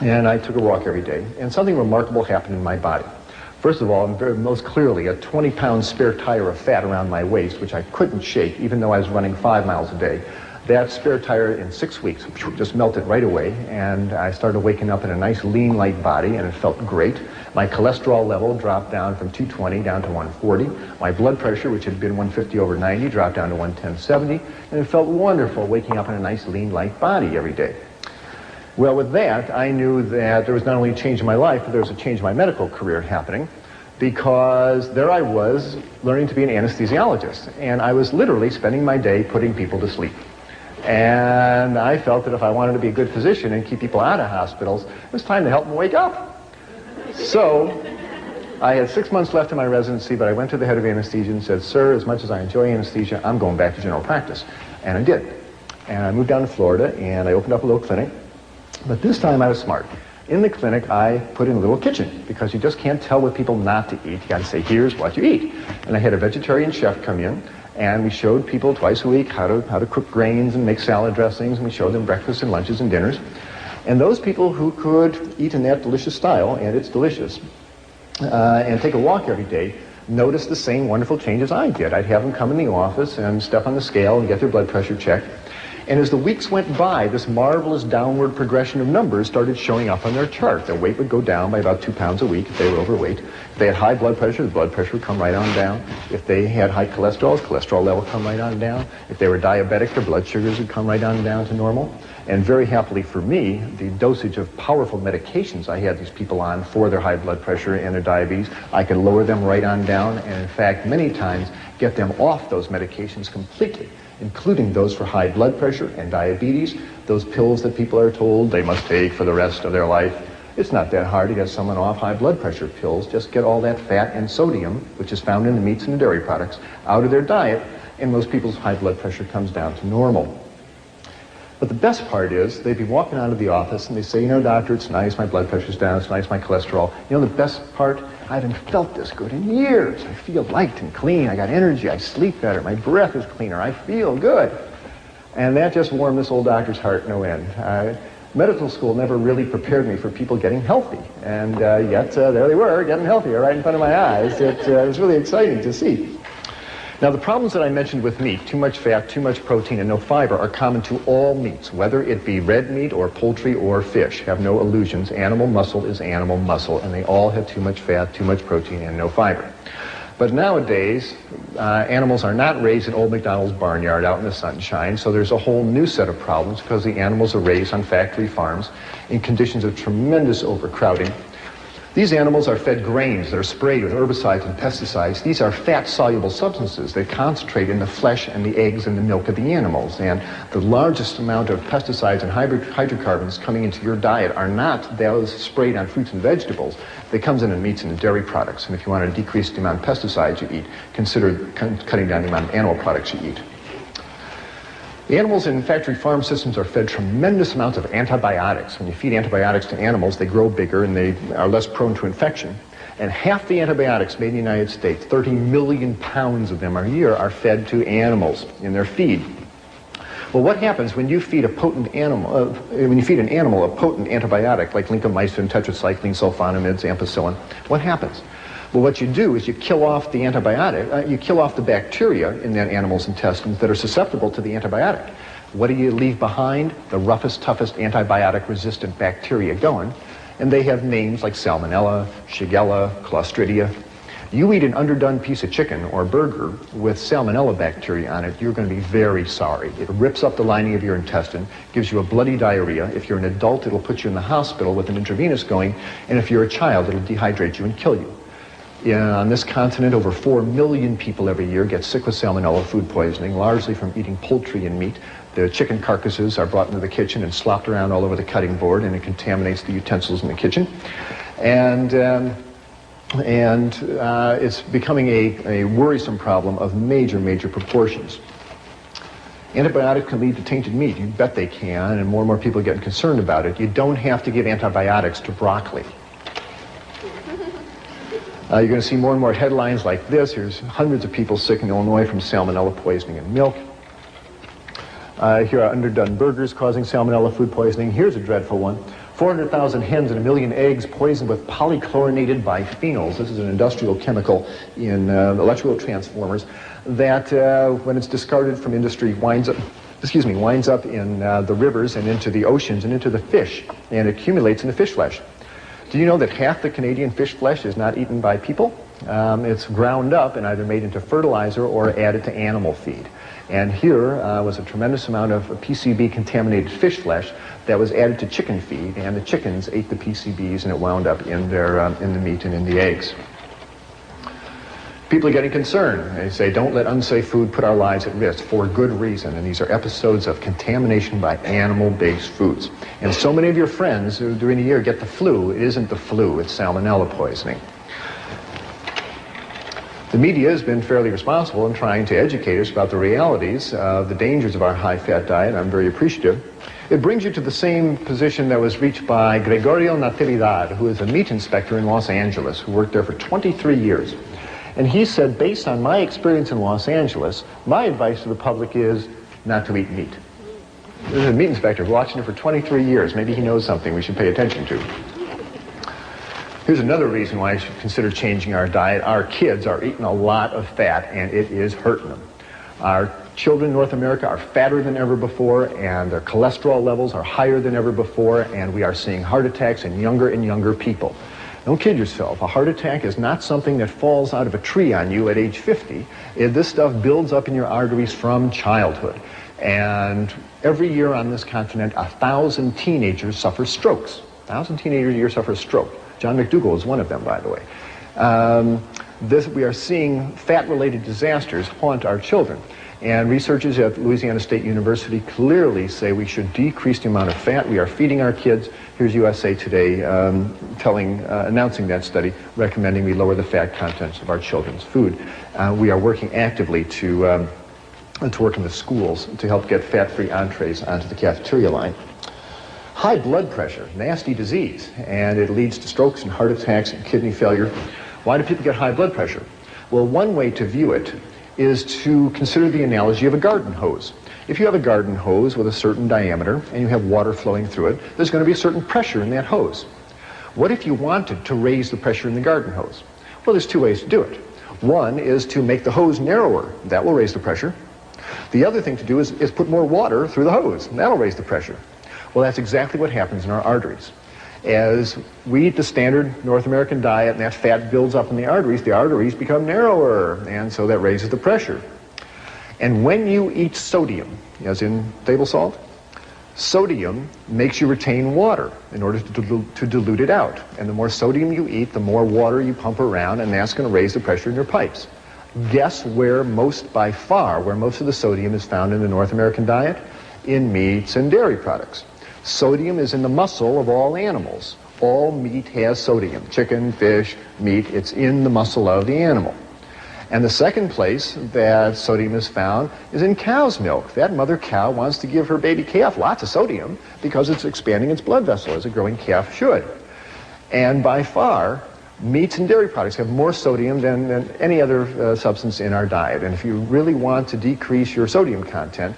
And I took a walk every day, and something remarkable happened in my body. First of all, and most clearly, a 20-pound spare tire of fat around my waist, which I couldn't shake, even though I was running 5 miles a day. That spare tire in 6 weeks just melted right away, and I started waking up in a nice lean, light body, and it felt great. My cholesterol level dropped down from 220 down to 140. My blood pressure, which had been 150/90, dropped down to 110/70, and it felt wonderful waking up in a nice, lean, light body every day. Well, with that, I knew that there was not only a change in my life, but there was a change in my medical career happening, because there I was learning to be an anesthesiologist, and I was literally spending my day putting people to sleep. And I felt that if I wanted to be a good physician and keep people out of hospitals, it was time to help them wake up. So I had 6 months left in my residency, but I went to the head of anesthesia and said, sir, as much as I enjoy anesthesia, I'm going back to general practice. And I did. And I moved down to Florida, and I opened up a little clinic. But this time I was smart. In the clinic, I put in a little kitchen, because you just can't tell what people not to eat. You got to say, here's what you eat. And I had a vegetarian chef come in, and we showed people twice a week how to cook grains and make salad dressings, and we showed them breakfasts and lunches and dinners. And those people who could eat in that delicious style, and it's delicious, and take a walk every day, noticed the same wonderful changes I did. I'd have them come in the office and step on the scale and get their blood pressure checked. And as the weeks went by, this marvelous downward progression of numbers started showing up on their chart. Their weight would go down by about 2 pounds a week if they were overweight. If they had high blood pressure, the blood pressure would come right on down. If they had high cholesterol, the cholesterol level would come right on down. If they were diabetic, their blood sugars would come right on down to normal. And very happily for me, the dosage of powerful medications I had these people on for their high blood pressure and their diabetes, I could lower them right on down, and in fact, many times, get them off those medications completely, including those for high blood pressure and diabetes, those pills that people are told they must take for the rest of their life. It's not that hard to get someone off high blood pressure pills. Just get all that fat and sodium, which is found in the meats and the dairy products, out of their diet, and most people's high blood pressure comes down to normal. But the best part is, they'd be walking out of the office and they say, you know, doctor, it's nice, my blood pressure's down, it's nice, my cholesterol. You know, the best part, I haven't felt this good in years. I feel light and clean, I got energy, I sleep better, my breath is cleaner, I feel good. And that just warmed this old doctor's heart no end. Medical school never really prepared me for people getting healthy. And yet, there they were, getting healthier right in front of my eyes. It was really exciting to see. Now, the problems that I mentioned with meat, too much fat, too much protein, and no fiber, are common to all meats, whether it be red meat or poultry or fish. Have no illusions. Animal muscle is animal muscle, and they all have too much fat, too much protein, and no fiber. But nowadays, animals are not raised in old McDonald's barnyard out in the sunshine, so there's a whole new set of problems because the animals are raised on factory farms in conditions of tremendous overcrowding. These animals are fed grains that are sprayed with herbicides and pesticides. These are fat-soluble substances that concentrate in the flesh and the eggs and the milk of the animals. And the largest amount of pesticides and hydrocarbons coming into your diet are not those sprayed on fruits and vegetables. They comes in meats and dairy products. And if you want to decrease the amount of pesticides you eat, consider cutting down the amount of animal products you eat. The animals in factory farm systems are fed tremendous amounts of antibiotics. When you feed antibiotics to animals, they grow bigger and they are less prone to infection. And half the antibiotics made in the United States, 30 million pounds of them a year, are fed to animals in their feed. Well, what happens when you feed an animal a potent antibiotic like lincomycin, tetracycline, sulfonamides, ampicillin? What happens? Well, what you do is you kill off the antibiotic, you kill off the bacteria in that animal's intestines that are susceptible to the antibiotic. What do you leave behind? The roughest, toughest antibiotic-resistant bacteria going. And they have names like Salmonella, Shigella, Clostridia. You eat an underdone piece of chicken or burger with Salmonella bacteria on it, you're going to be very sorry. It rips up the lining of your intestine, gives you a bloody diarrhea. If you're an adult, it'll put you in the hospital with an intravenous going. And if you're a child, it'll dehydrate you and kill you. On this continent, over 4 million people every year get sick with salmonella food poisoning, largely from eating poultry and meat. The chicken carcasses are brought into the kitchen and slopped around all over the cutting board, and it contaminates the utensils in the kitchen. And it's becoming a worrisome problem of major, major proportions. Antibiotics can lead to tainted meat. You bet they can, and more people are getting concerned about it. You don't have to give antibiotics to broccoli. You're going to see more and more headlines like this. Here's hundreds of people sick in Illinois from salmonella poisoning in milk. Here are underdone burgers causing salmonella food poisoning. Here's a dreadful one. 400,000 hens and 1 million eggs poisoned with polychlorinated biphenyls. This is an industrial chemical in electrical transformers that, when it's discarded from industry, winds up in the rivers and into the oceans and into the fish, and accumulates in the fish flesh. Do you know that half the Canadian fish flesh is not eaten by people? It's ground up and either made into fertilizer or added to animal feed. And here was a tremendous amount of PCB-contaminated fish flesh that was added to chicken feed, and the chickens ate the PCBs, and it wound up in the meat and in the eggs. People are getting concerned. They say, don't let unsafe food put our lives at risk, for good reason. And these are episodes of contamination by animal-based foods. And so many of your friends who during the year get the flu, it isn't the flu, it's salmonella poisoning. The media has been fairly responsible in trying to educate us about the realities of the dangers of our high-fat diet. I'm very appreciative. It brings you to the same position that was reached by Gregorio Natividad, who is a meat inspector in Los Angeles, who worked there for 23 years. And he said, based on my experience in Los Angeles, my advice to the public is not to eat meat. This is a meat inspector watching it for 23 years. Maybe he knows something we should pay attention to. Here's another reason why I should consider changing our diet. Our kids are eating a lot of fat, and it is hurting them. Our children in North America are fatter than ever before, and their cholesterol levels are higher than ever before, and we are seeing heart attacks in younger and younger people. Don't kid yourself. A heart attack is not something that falls out of a tree on you at age 50. This stuff builds up in your arteries from childhood. And every year on this continent, 1,000 teenagers suffer strokes. 1,000 teenagers a year suffer a stroke. John McDougall is one of them, by the way. We are seeing fat-related disasters haunt our children. And researchers at Louisiana State University clearly say we should decrease the amount of fat we are feeding our kids. Here's USA Today announcing that study, recommending we lower the fat contents of our children's food. We are working actively to work in the schools to help get fat-free entrees onto the cafeteria line. High blood pressure, nasty disease, and it leads to strokes and heart attacks and kidney failure. Why do people get high blood pressure? Well, one way to view it is to consider the analogy of a garden hose. If you have a garden hose with a certain diameter and you have water flowing through it, there's going to be a certain pressure in that hose. What if you wanted to raise the pressure in the garden hose? Well, there's two ways to do it. One is to make the hose narrower. That will raise the pressure. The other thing to do is put more water through the hose, and that'll raise the pressure. Well, that's exactly what happens in our arteries. As we eat the standard North American diet and that fat builds up in the arteries become narrower, and so that raises the pressure. And when you eat sodium, as in table salt, sodium makes you retain water in order to dilute it out. And the more sodium you eat, the more water you pump around, and that's going to raise the pressure in your pipes. Guess where by far most of the sodium is found in the North American diet? In meats and dairy products. Sodium is in the muscle of all animals. All meat has sodium. Chicken, fish, meat, it's in the muscle of the animal. And the second place that sodium is found is in cow's milk. That mother cow wants to give her baby calf lots of sodium because it's expanding its blood vessel, as a growing calf should. And by far, meats and dairy products have more sodium than any other substance in our diet. And if you really want to decrease your sodium content,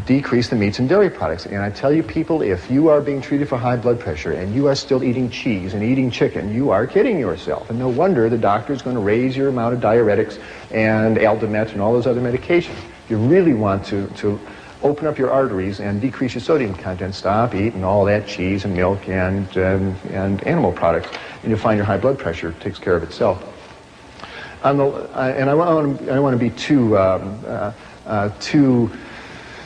decrease the meats and dairy products. And I tell you, people, if you are being treated for high blood pressure and you are still eating cheese and eating chicken, you are kidding yourself. And no wonder the doctor is going to raise your amount of diuretics and Aldomet and all those other medications. If you really want to open up your arteries and decrease your sodium content, stop eating all that cheese and milk and animal products, and you'll find your high blood pressure takes care of itself. And I want to be too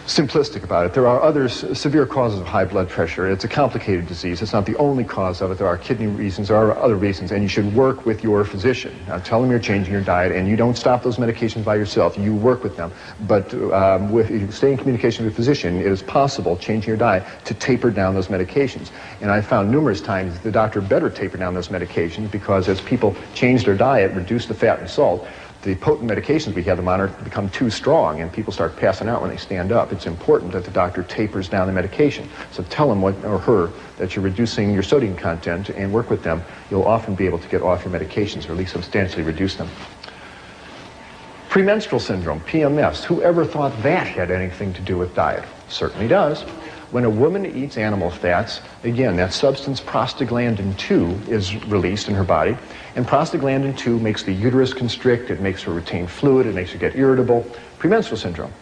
simplistic about it. There are other severe causes of high blood pressure. It's a complicated disease. It's not the only cause of it. There are kidney reasons. There are other reasons, and you should work with your physician. Now, tell them you're changing your diet, and you don't stop those medications by yourself. You work with them. But if you stay in communication with a physician, it is possible, changing your diet, to taper down those medications. And I found numerous times that the doctor better taper down those medications because as people change their diet, reduce the fat and salt, the potent medications we have them on become too strong, and people start passing out when they stand up. It's important that the doctor tapers down the medication. So tell him or her that you're reducing your sodium content and work with them. You'll often be able to get off your medications or at least substantially reduce them. Premenstrual syndrome, PMS. Whoever thought that had anything to do with diet? Certainly does. When a woman eats animal fats, again, that substance prostaglandin 2 is released in her body, and prostaglandin 2 makes the uterus constrict, it makes her retain fluid, it makes her get irritable. Premenstrual syndrome.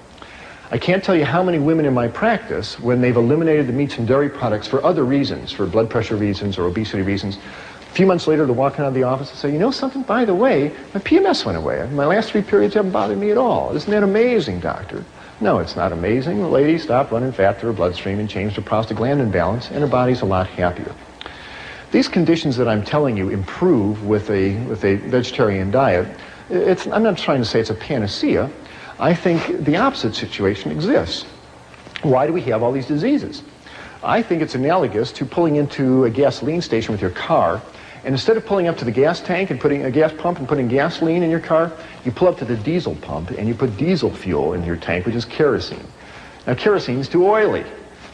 I can't tell you how many women in my practice, when they've eliminated the meats and dairy products for other reasons, for blood pressure reasons or obesity reasons, a few months later they're walking out of the office and say, you know something, by the way, my PMS went away. My last 3 periods haven't bothered me at all. Isn't that amazing, doctor? No, it's not amazing. The lady stopped running fat through her bloodstream and changed her prostaglandin balance, and her body's a lot happier. These conditions that I'm telling you improve with a vegetarian diet. I'm not trying to say it's a panacea. I think the opposite situation exists. Why do we have all these diseases? I think it's analogous to pulling into a gasoline station with your car, and instead of pulling up to the gas tank and putting a gas pump and putting gasoline in your car, you pull up to the diesel pump and you put diesel fuel in your tank, which is kerosene. Now, kerosene is too oily.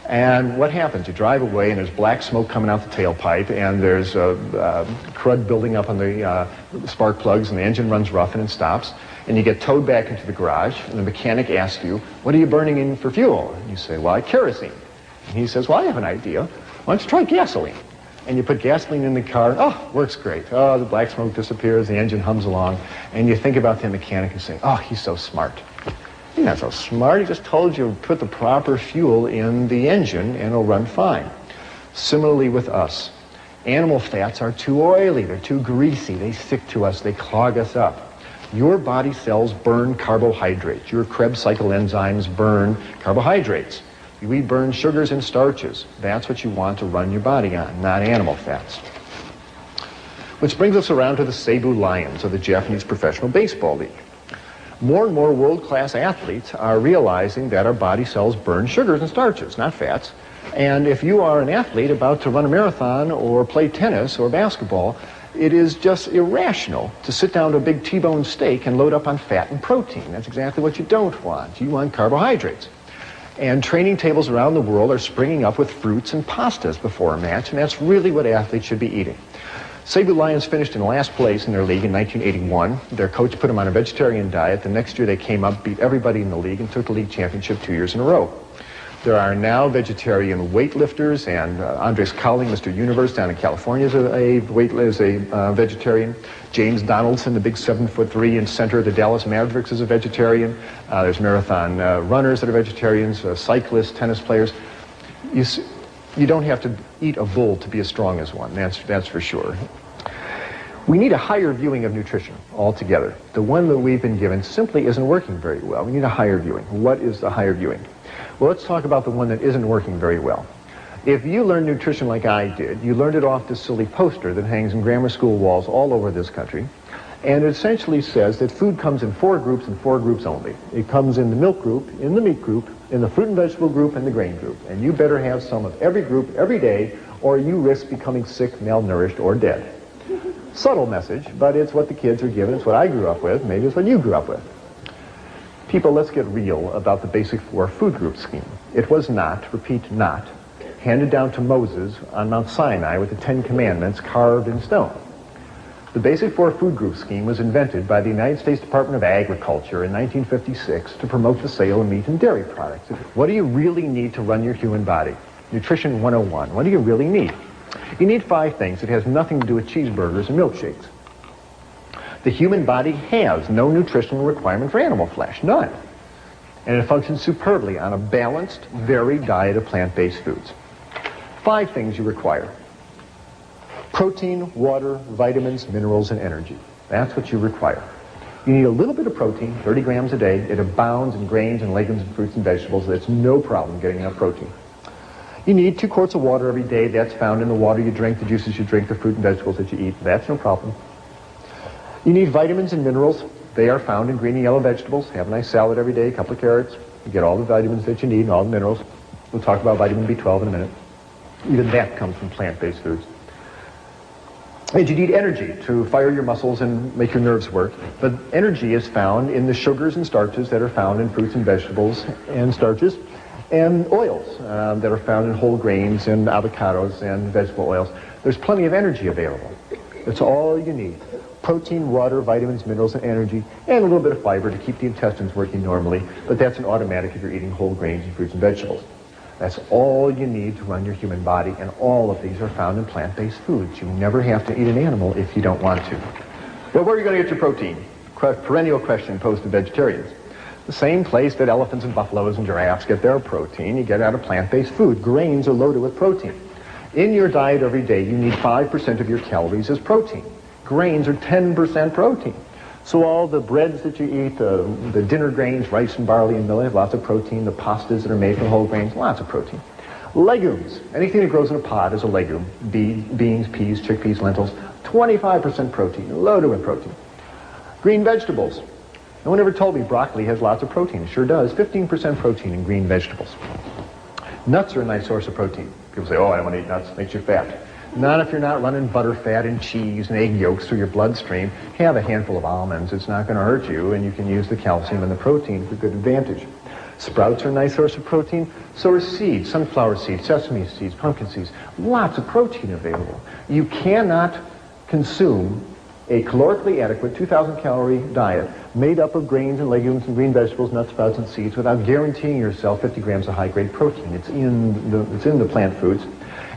And what happens? You drive away and there's black smoke coming out the tailpipe, and there's crud building up on the spark plugs, and the engine runs rough and it stops. And you get towed back into the garage, and the mechanic asks you, what are you burning in for fuel? And you say, well, kerosene. And he says, well, I have an idea. Why don't you try gasoline? and you put gasoline in the car, and, oh, works great. Oh, the black smoke disappears, the engine hums along, and you think about the mechanic and say, oh, he's so smart. He's not so smart. He just told you to put the proper fuel in the engine, and it'll run fine. Similarly with us. Animal fats are too oily, they're too greasy, they stick to us, they clog us up. Your body cells burn carbohydrates. Your Krebs cycle enzymes burn carbohydrates. We burn sugars and starches. That's what you want to run your body on, not animal fats. Which brings us around to the Seibu Lions of the Japanese Professional Baseball League. More and more world-class athletes are realizing that our body cells burn sugars and starches, not fats. And if you are an athlete about to run a marathon or play tennis or basketball, it is just irrational to sit down to a big T-bone steak and load up on fat and protein. That's exactly what you don't want. You want carbohydrates. And training tables around the world are springing up with fruits and pastas before a match, and that's really what athletes should be eating. Seibu Lions finished in last place in their league in 1981. Their coach put them on a vegetarian diet. The next year they came up, beat everybody in the league, and took the league championship 2 years in a row. There are now vegetarian weightlifters, and Andres Cowling, Mr. Universe down in California, is a vegetarian. James Donaldson, the big 7'3" and center of the Dallas Mavericks, is a vegetarian. There's marathon runners that are vegetarians, cyclists, tennis players. You don't have to eat a bull to be as strong as one, that's for sure. We need a higher viewing of nutrition altogether. The one that we've been given simply isn't working very well. We need a higher viewing. What is the higher viewing? Well, let's talk about the one that isn't working very well. If you learn nutrition like I did, you learned it off this silly poster that hangs in grammar school walls all over this country, and it essentially says that food comes in 4 groups and 4 groups only. It comes in the milk group, in the meat group, in the fruit and vegetable group, and the grain group. And you better have some of every group every day, or you risk becoming sick, malnourished, or dead. Subtle message, but it's what the kids are given. It's what I grew up with. Maybe it's what you grew up with. People, let's get real about the basic 4 food group scheme. It was not, repeat, not, handed down to Moses on Mount Sinai with the 10 Commandments carved in stone. The basic 4 food group scheme was invented by the United States Department of Agriculture in 1956 to promote the sale of meat and dairy products. What do you really need to run your human body? Nutrition 101. What do you really need? You need 5 things. It has nothing to do with cheeseburgers and milkshakes. The human body has no nutritional requirement for animal flesh, none. And it functions superbly on a balanced, varied diet of plant-based foods. 5 things you require. Protein, water, vitamins, minerals, and energy. That's what you require. You need a little bit of protein, 30 grams a day. It abounds in grains and legumes and fruits and vegetables. That's no problem getting enough protein. You need 2 quarts of water every day. That's found in the water you drink, the juices you drink, the fruit and vegetables that you eat. That's no problem. You need vitamins and minerals. They are found in green and yellow vegetables. Have a nice salad every day, a couple of carrots. You get all the vitamins that you need and all the minerals. We'll talk about vitamin B12 in a minute. Even that comes from plant-based foods. And you need energy to fire your muscles and make your nerves work. But energy is found in the sugars and starches that are found in fruits and vegetables and starches, and oils that are found in whole grains and avocados and vegetable oils. There's plenty of energy available. That's all you need. Protein, water, vitamins, minerals, and energy, and a little bit of fiber to keep the intestines working normally, but that's an automatic if you're eating whole grains and fruits and vegetables. That's all you need to run your human body, and all of these are found in plant-based foods. You never have to eat an animal if you don't want to. Well, where are you going to get your protein? Perennial question posed to vegetarians. The same place that elephants and buffaloes and giraffes get their protein, you get out of plant-based food. Grains are loaded with protein. In your diet every day, you need 5% of your calories as protein. Grains are 10% protein. So all the breads that you eat, the dinner grains, rice and barley and millet, have lots of protein. The pastas that are made from whole grains, lots of protein. Legumes, anything that grows in a pod is a legume. Beans, peas, chickpeas, lentils, 25% protein, loaded with protein. Green vegetables. No one ever told me broccoli has lots of protein. It sure does. 15% protein in green vegetables. Nuts are a nice source of protein. People say, oh, I don't want to eat nuts. It makes you fat. Not if you're not running butter fat and cheese and egg yolks through your bloodstream. Have a handful of almonds. It's not going to hurt you, and you can use the calcium and the protein for good advantage. Sprouts are a nice source of protein. So are seeds, sunflower seeds, sesame seeds, pumpkin seeds. Lots of protein available. You cannot consume a calorically adequate 2,000 calorie diet made up of grains and legumes and green vegetables, nuts, sprouts, and seeds without guaranteeing yourself 50 grams of high-grade protein. It's in the plant foods.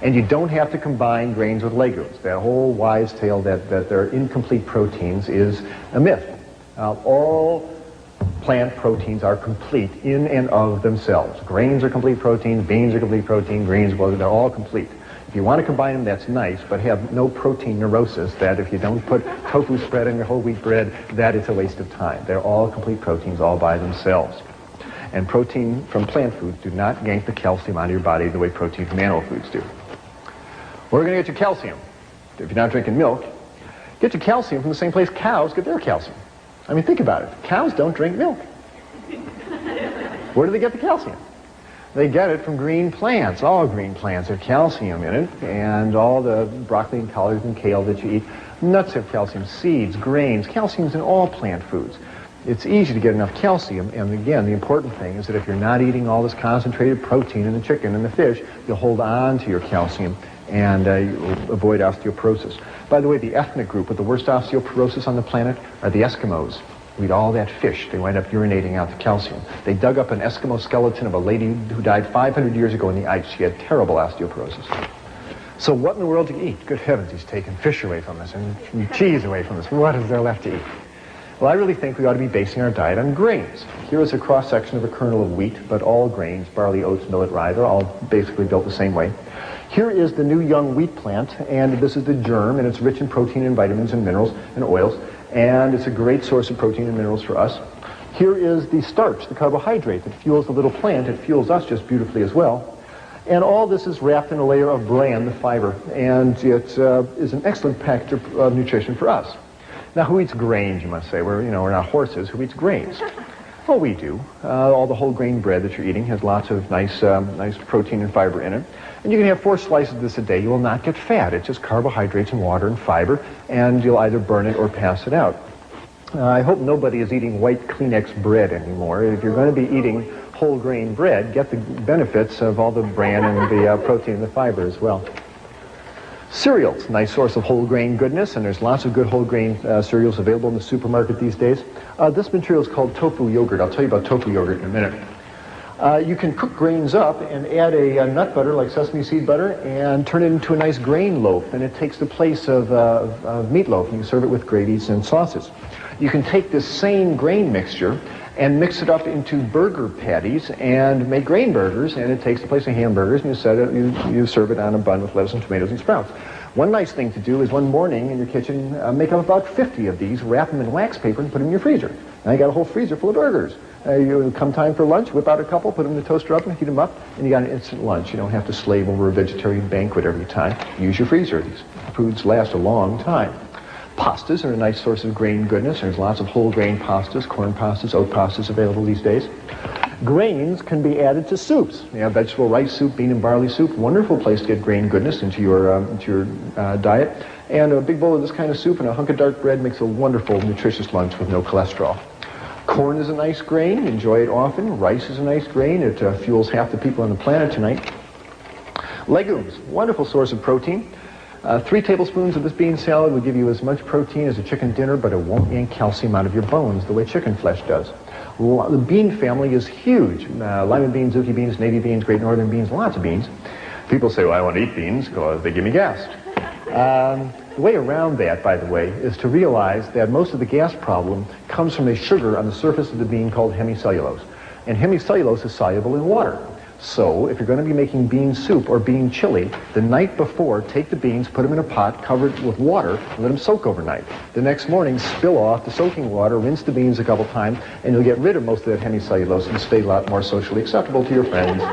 And you don't have to combine grains with legumes. That whole wives' tale that they're incomplete proteins is a myth. All plant proteins are complete in and of themselves. Grains are complete proteins, beans are complete protein, greens, well, they're all complete. If you want to combine them, that's nice, but have no protein neurosis that if you don't put tofu spread on your whole wheat bread, that is a waste of time. They're all complete proteins all by themselves. And protein from plant foods do not yank the calcium out of your body the way protein from animal foods do. Where are you going to get your calcium? If you're not drinking milk, get your calcium from the same place cows get their calcium. I mean, think about it. Cows don't drink milk. Where do they get the calcium? They get it from green plants. All green plants have calcium in it, and all the broccoli and collards and kale that you eat. Nuts have calcium, seeds, grains. Calcium's in all plant foods. It's easy to get enough calcium, and again, the important thing is that if you're not eating all this concentrated protein in the chicken and the fish, you'll hold on to your calcium and you'll avoid osteoporosis. By the way, the ethnic group with the worst osteoporosis on the planet are the Eskimos. Who eat all that fish. They wind up urinating out the calcium. They dug up an Eskimo skeleton of a lady who died 500 years ago in the ice. She had terrible osteoporosis. So what in the world do you eat? Good heavens, he's taken fish away from us and cheese away from us. What is there left to eat? Well, I really think we ought to be basing our diet on grains. Here is a cross-section of a kernel of wheat, but all grains, barley, oats, millet, rye, they're all basically built the same way. Here is the new young wheat plant, and this is the germ, and it's rich in protein and vitamins and minerals and oils, and it's a great source of protein and minerals for us. Here is the starch, the carbohydrate that fuels the little plant. It fuels us just beautifully as well. And all this is wrapped in a layer of bran, the fiber, and it is an excellent package of nutrition for us. Now, who eats grains, you must say? We're not horses. Who eats grains? Well, we do. All the whole grain bread that you're eating has lots of nice protein and fiber in it. And you can have 4 slices of this a day. You will not get fat. It's just carbohydrates and water and fiber, and you'll either burn it or pass it out. I hope nobody is eating white Kleenex bread anymore. If you're going to be eating whole grain bread, get the benefits of all the bran and the protein and the fiber as well. Cereals, nice source of whole grain goodness, and there's lots of good whole grain cereals available in the supermarket these days. This material is called tofu yogurt. I'll tell you about tofu yogurt in a minute. You can cook grains up and add a nut butter like sesame seed butter and turn it into a nice grain loaf, and it takes the place of meatloaf, and you serve it with gravies and sauces. You can take this same grain mixture and mix it up into burger patties and make grain burgers, and it takes the place of hamburgers, and you serve it on a bun with lettuce and tomatoes and sprouts. One nice thing to do is one morning in your kitchen, make up about 50 of these, wrap them in wax paper, and put them in your freezer. Now you got a whole freezer full of burgers. You come time for lunch, whip out a couple, put them in the toaster oven, heat them up, and you got an instant lunch. You don't have to slave over a vegetarian banquet every time. Use your freezer. These foods last a long time. Pastas are a nice source of grain goodness. There's lots of whole grain pastas, corn pastas, oat pastas available these days. Grains can be added to soups. You have vegetable rice soup, bean and barley soup. Wonderful place to get grain goodness into your diet. And a big bowl of this kind of soup and a hunk of dark bread makes a wonderful, nutritious lunch with no cholesterol. Corn is a nice grain. Enjoy it often. Rice is a nice grain. It fuels half the people on the planet tonight. Legumes, wonderful source of protein. 3 tablespoons of this bean salad will give you as much protein as a chicken dinner, but it won't yank calcium out of your bones the way chicken flesh does. The bean family is huge. Lima beans, zucchini beans, navy beans, great northern beans, lots of beans. People say, well, I want to eat beans because they give me gas. The way around that, by the way, is to realize that most of the gas problem comes from a sugar on the surface of the bean called hemicellulose. And hemicellulose is soluble in water. So if you're going to be making bean soup or bean chili, the night before, take the beans, put them in a pot, cover it with water, and let them soak overnight. The next morning, spill off the soaking water, rinse the beans a couple times, and you'll get rid of most of that hemicellulose and stay a lot more socially acceptable to your friends.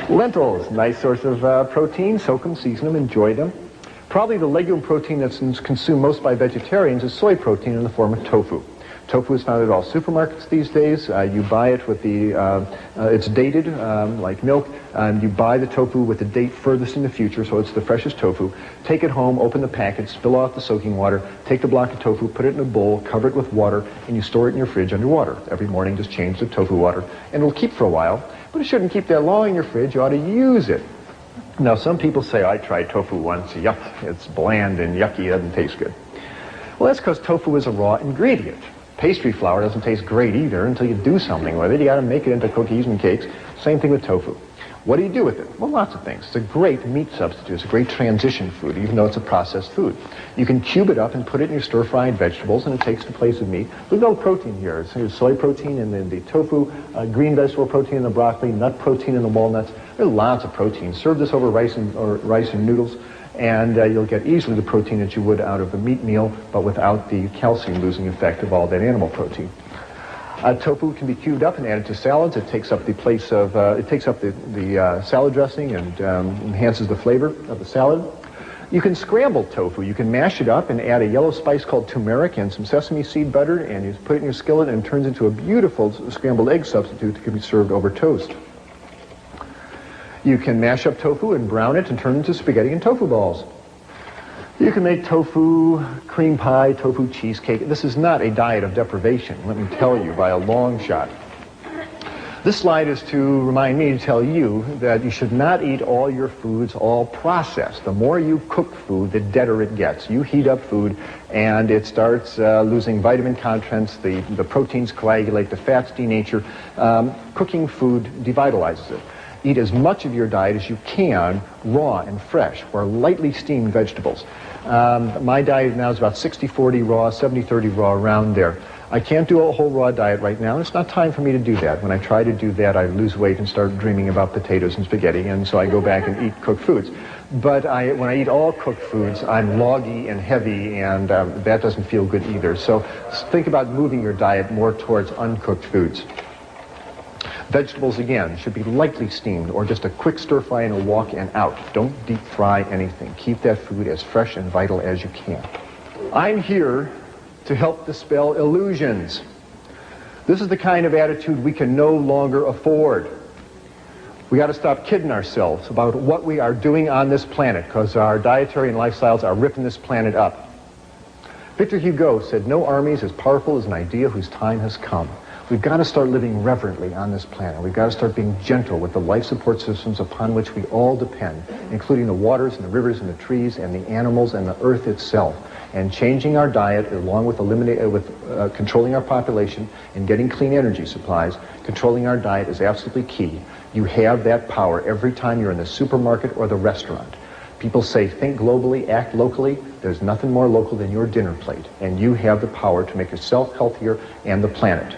Lentils, nice source of protein. Soak them, season them, enjoy them. Probably the legume protein that's consumed most by vegetarians is soy protein in the form of tofu. Tofu is found at all supermarkets these days. You buy it with it's dated like milk, and you buy the tofu with the date furthest in the future, so it's the freshest tofu. Take it home, open the packet, spill off the soaking water, take the block of tofu, put it in a bowl, cover it with water, and you store it in your fridge under water. Every morning just change the tofu water, and it'll keep for a while, but it shouldn't keep that long in your fridge. You ought to use it. Now, some people say, I tried tofu once, yuck, it's bland and yucky, it doesn't taste good. Well, that's because tofu is a raw ingredient. Pastry flour doesn't taste great either until you do something with it. You got to make it into cookies and cakes. Same thing with tofu. What do you do with it? Well, lots of things. It's a great meat substitute. It's a great transition food, even though it's a processed food. You can cube it up and put it in your stir-fried vegetables, and it takes the place of meat. Look at all the protein here. There's soy protein in the tofu, green vegetable protein in the broccoli, nut protein in the walnuts. There's lots of protein. Serve this over rice and noodles, and you'll get easily the protein that you would out of a meat meal, but without the calcium-losing effect of all that animal protein. Tofu can be cubed up and added to salads. It takes up the place of, the salad dressing and enhances the flavor of the salad. You can scramble tofu. You can mash it up and add a yellow spice called turmeric and some sesame seed butter, and you put it in your skillet, and it turns into a beautiful scrambled egg substitute that can be served over toast. You can mash up tofu and brown it and turn it into spaghetti and tofu balls. You can make tofu cream pie, tofu cheesecake. This is not a diet of deprivation, let me tell you, by a long shot. This slide is to remind me to tell you that you should not eat all your foods all processed. The more you cook food, the deader it gets. You heat up food and it starts losing vitamin contents, the proteins coagulate, the fats denature. Cooking food devitalizes it. Eat as much of your diet as you can raw and fresh or lightly steamed vegetables. My diet now is about 60-40 raw, 70-30 raw, around there. I can't do a whole raw diet right now, and it's not time for me to do that. When I try to do that, I lose weight and start dreaming about potatoes and spaghetti, and so I go back and eat cooked foods. But when I eat all cooked foods, I'm loggy and heavy, and that doesn't feel good either. So think about moving your diet more towards uncooked foods. Vegetables, again, should be lightly steamed or just a quick stir fry and a walk and out. Don't deep fry anything. Keep that food as fresh and vital as you can. I'm here to help dispel illusions. This is the kind of attitude we can no longer afford. We got to stop kidding ourselves about what we are doing on this planet, because our dietary and lifestyles are ripping this planet up. Victor Hugo said, "No army is as powerful as an idea whose time has come." We've got to start living reverently on this planet. We've got to start being gentle with the life support systems upon which we all depend, including the waters and the rivers and the trees and the animals and the earth itself. And changing our diet, along with controlling our population and getting clean energy supplies, controlling our diet is absolutely key. You have that power every time you're in the supermarket or the restaurant. People say, think globally, act locally. There's nothing more local than your dinner plate. And you have the power to make yourself healthier and the planet.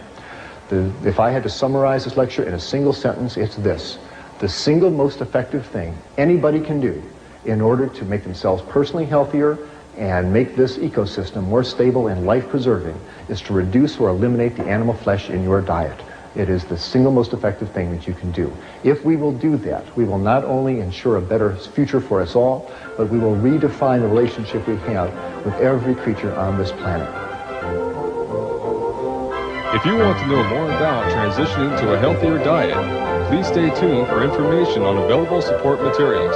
If I had to summarize this lecture in a single sentence, it's this: the single most effective thing anybody can do in order to make themselves personally healthier and make this ecosystem more stable and life-preserving is to reduce or eliminate the animal flesh in your diet. It is the single most effective thing that you can do. If we will do that, we will not only ensure a better future for us all, but we will redefine the relationship we have with every creature on this planet. If you want to know more about transitioning to a healthier diet, please stay tuned for information on available support materials.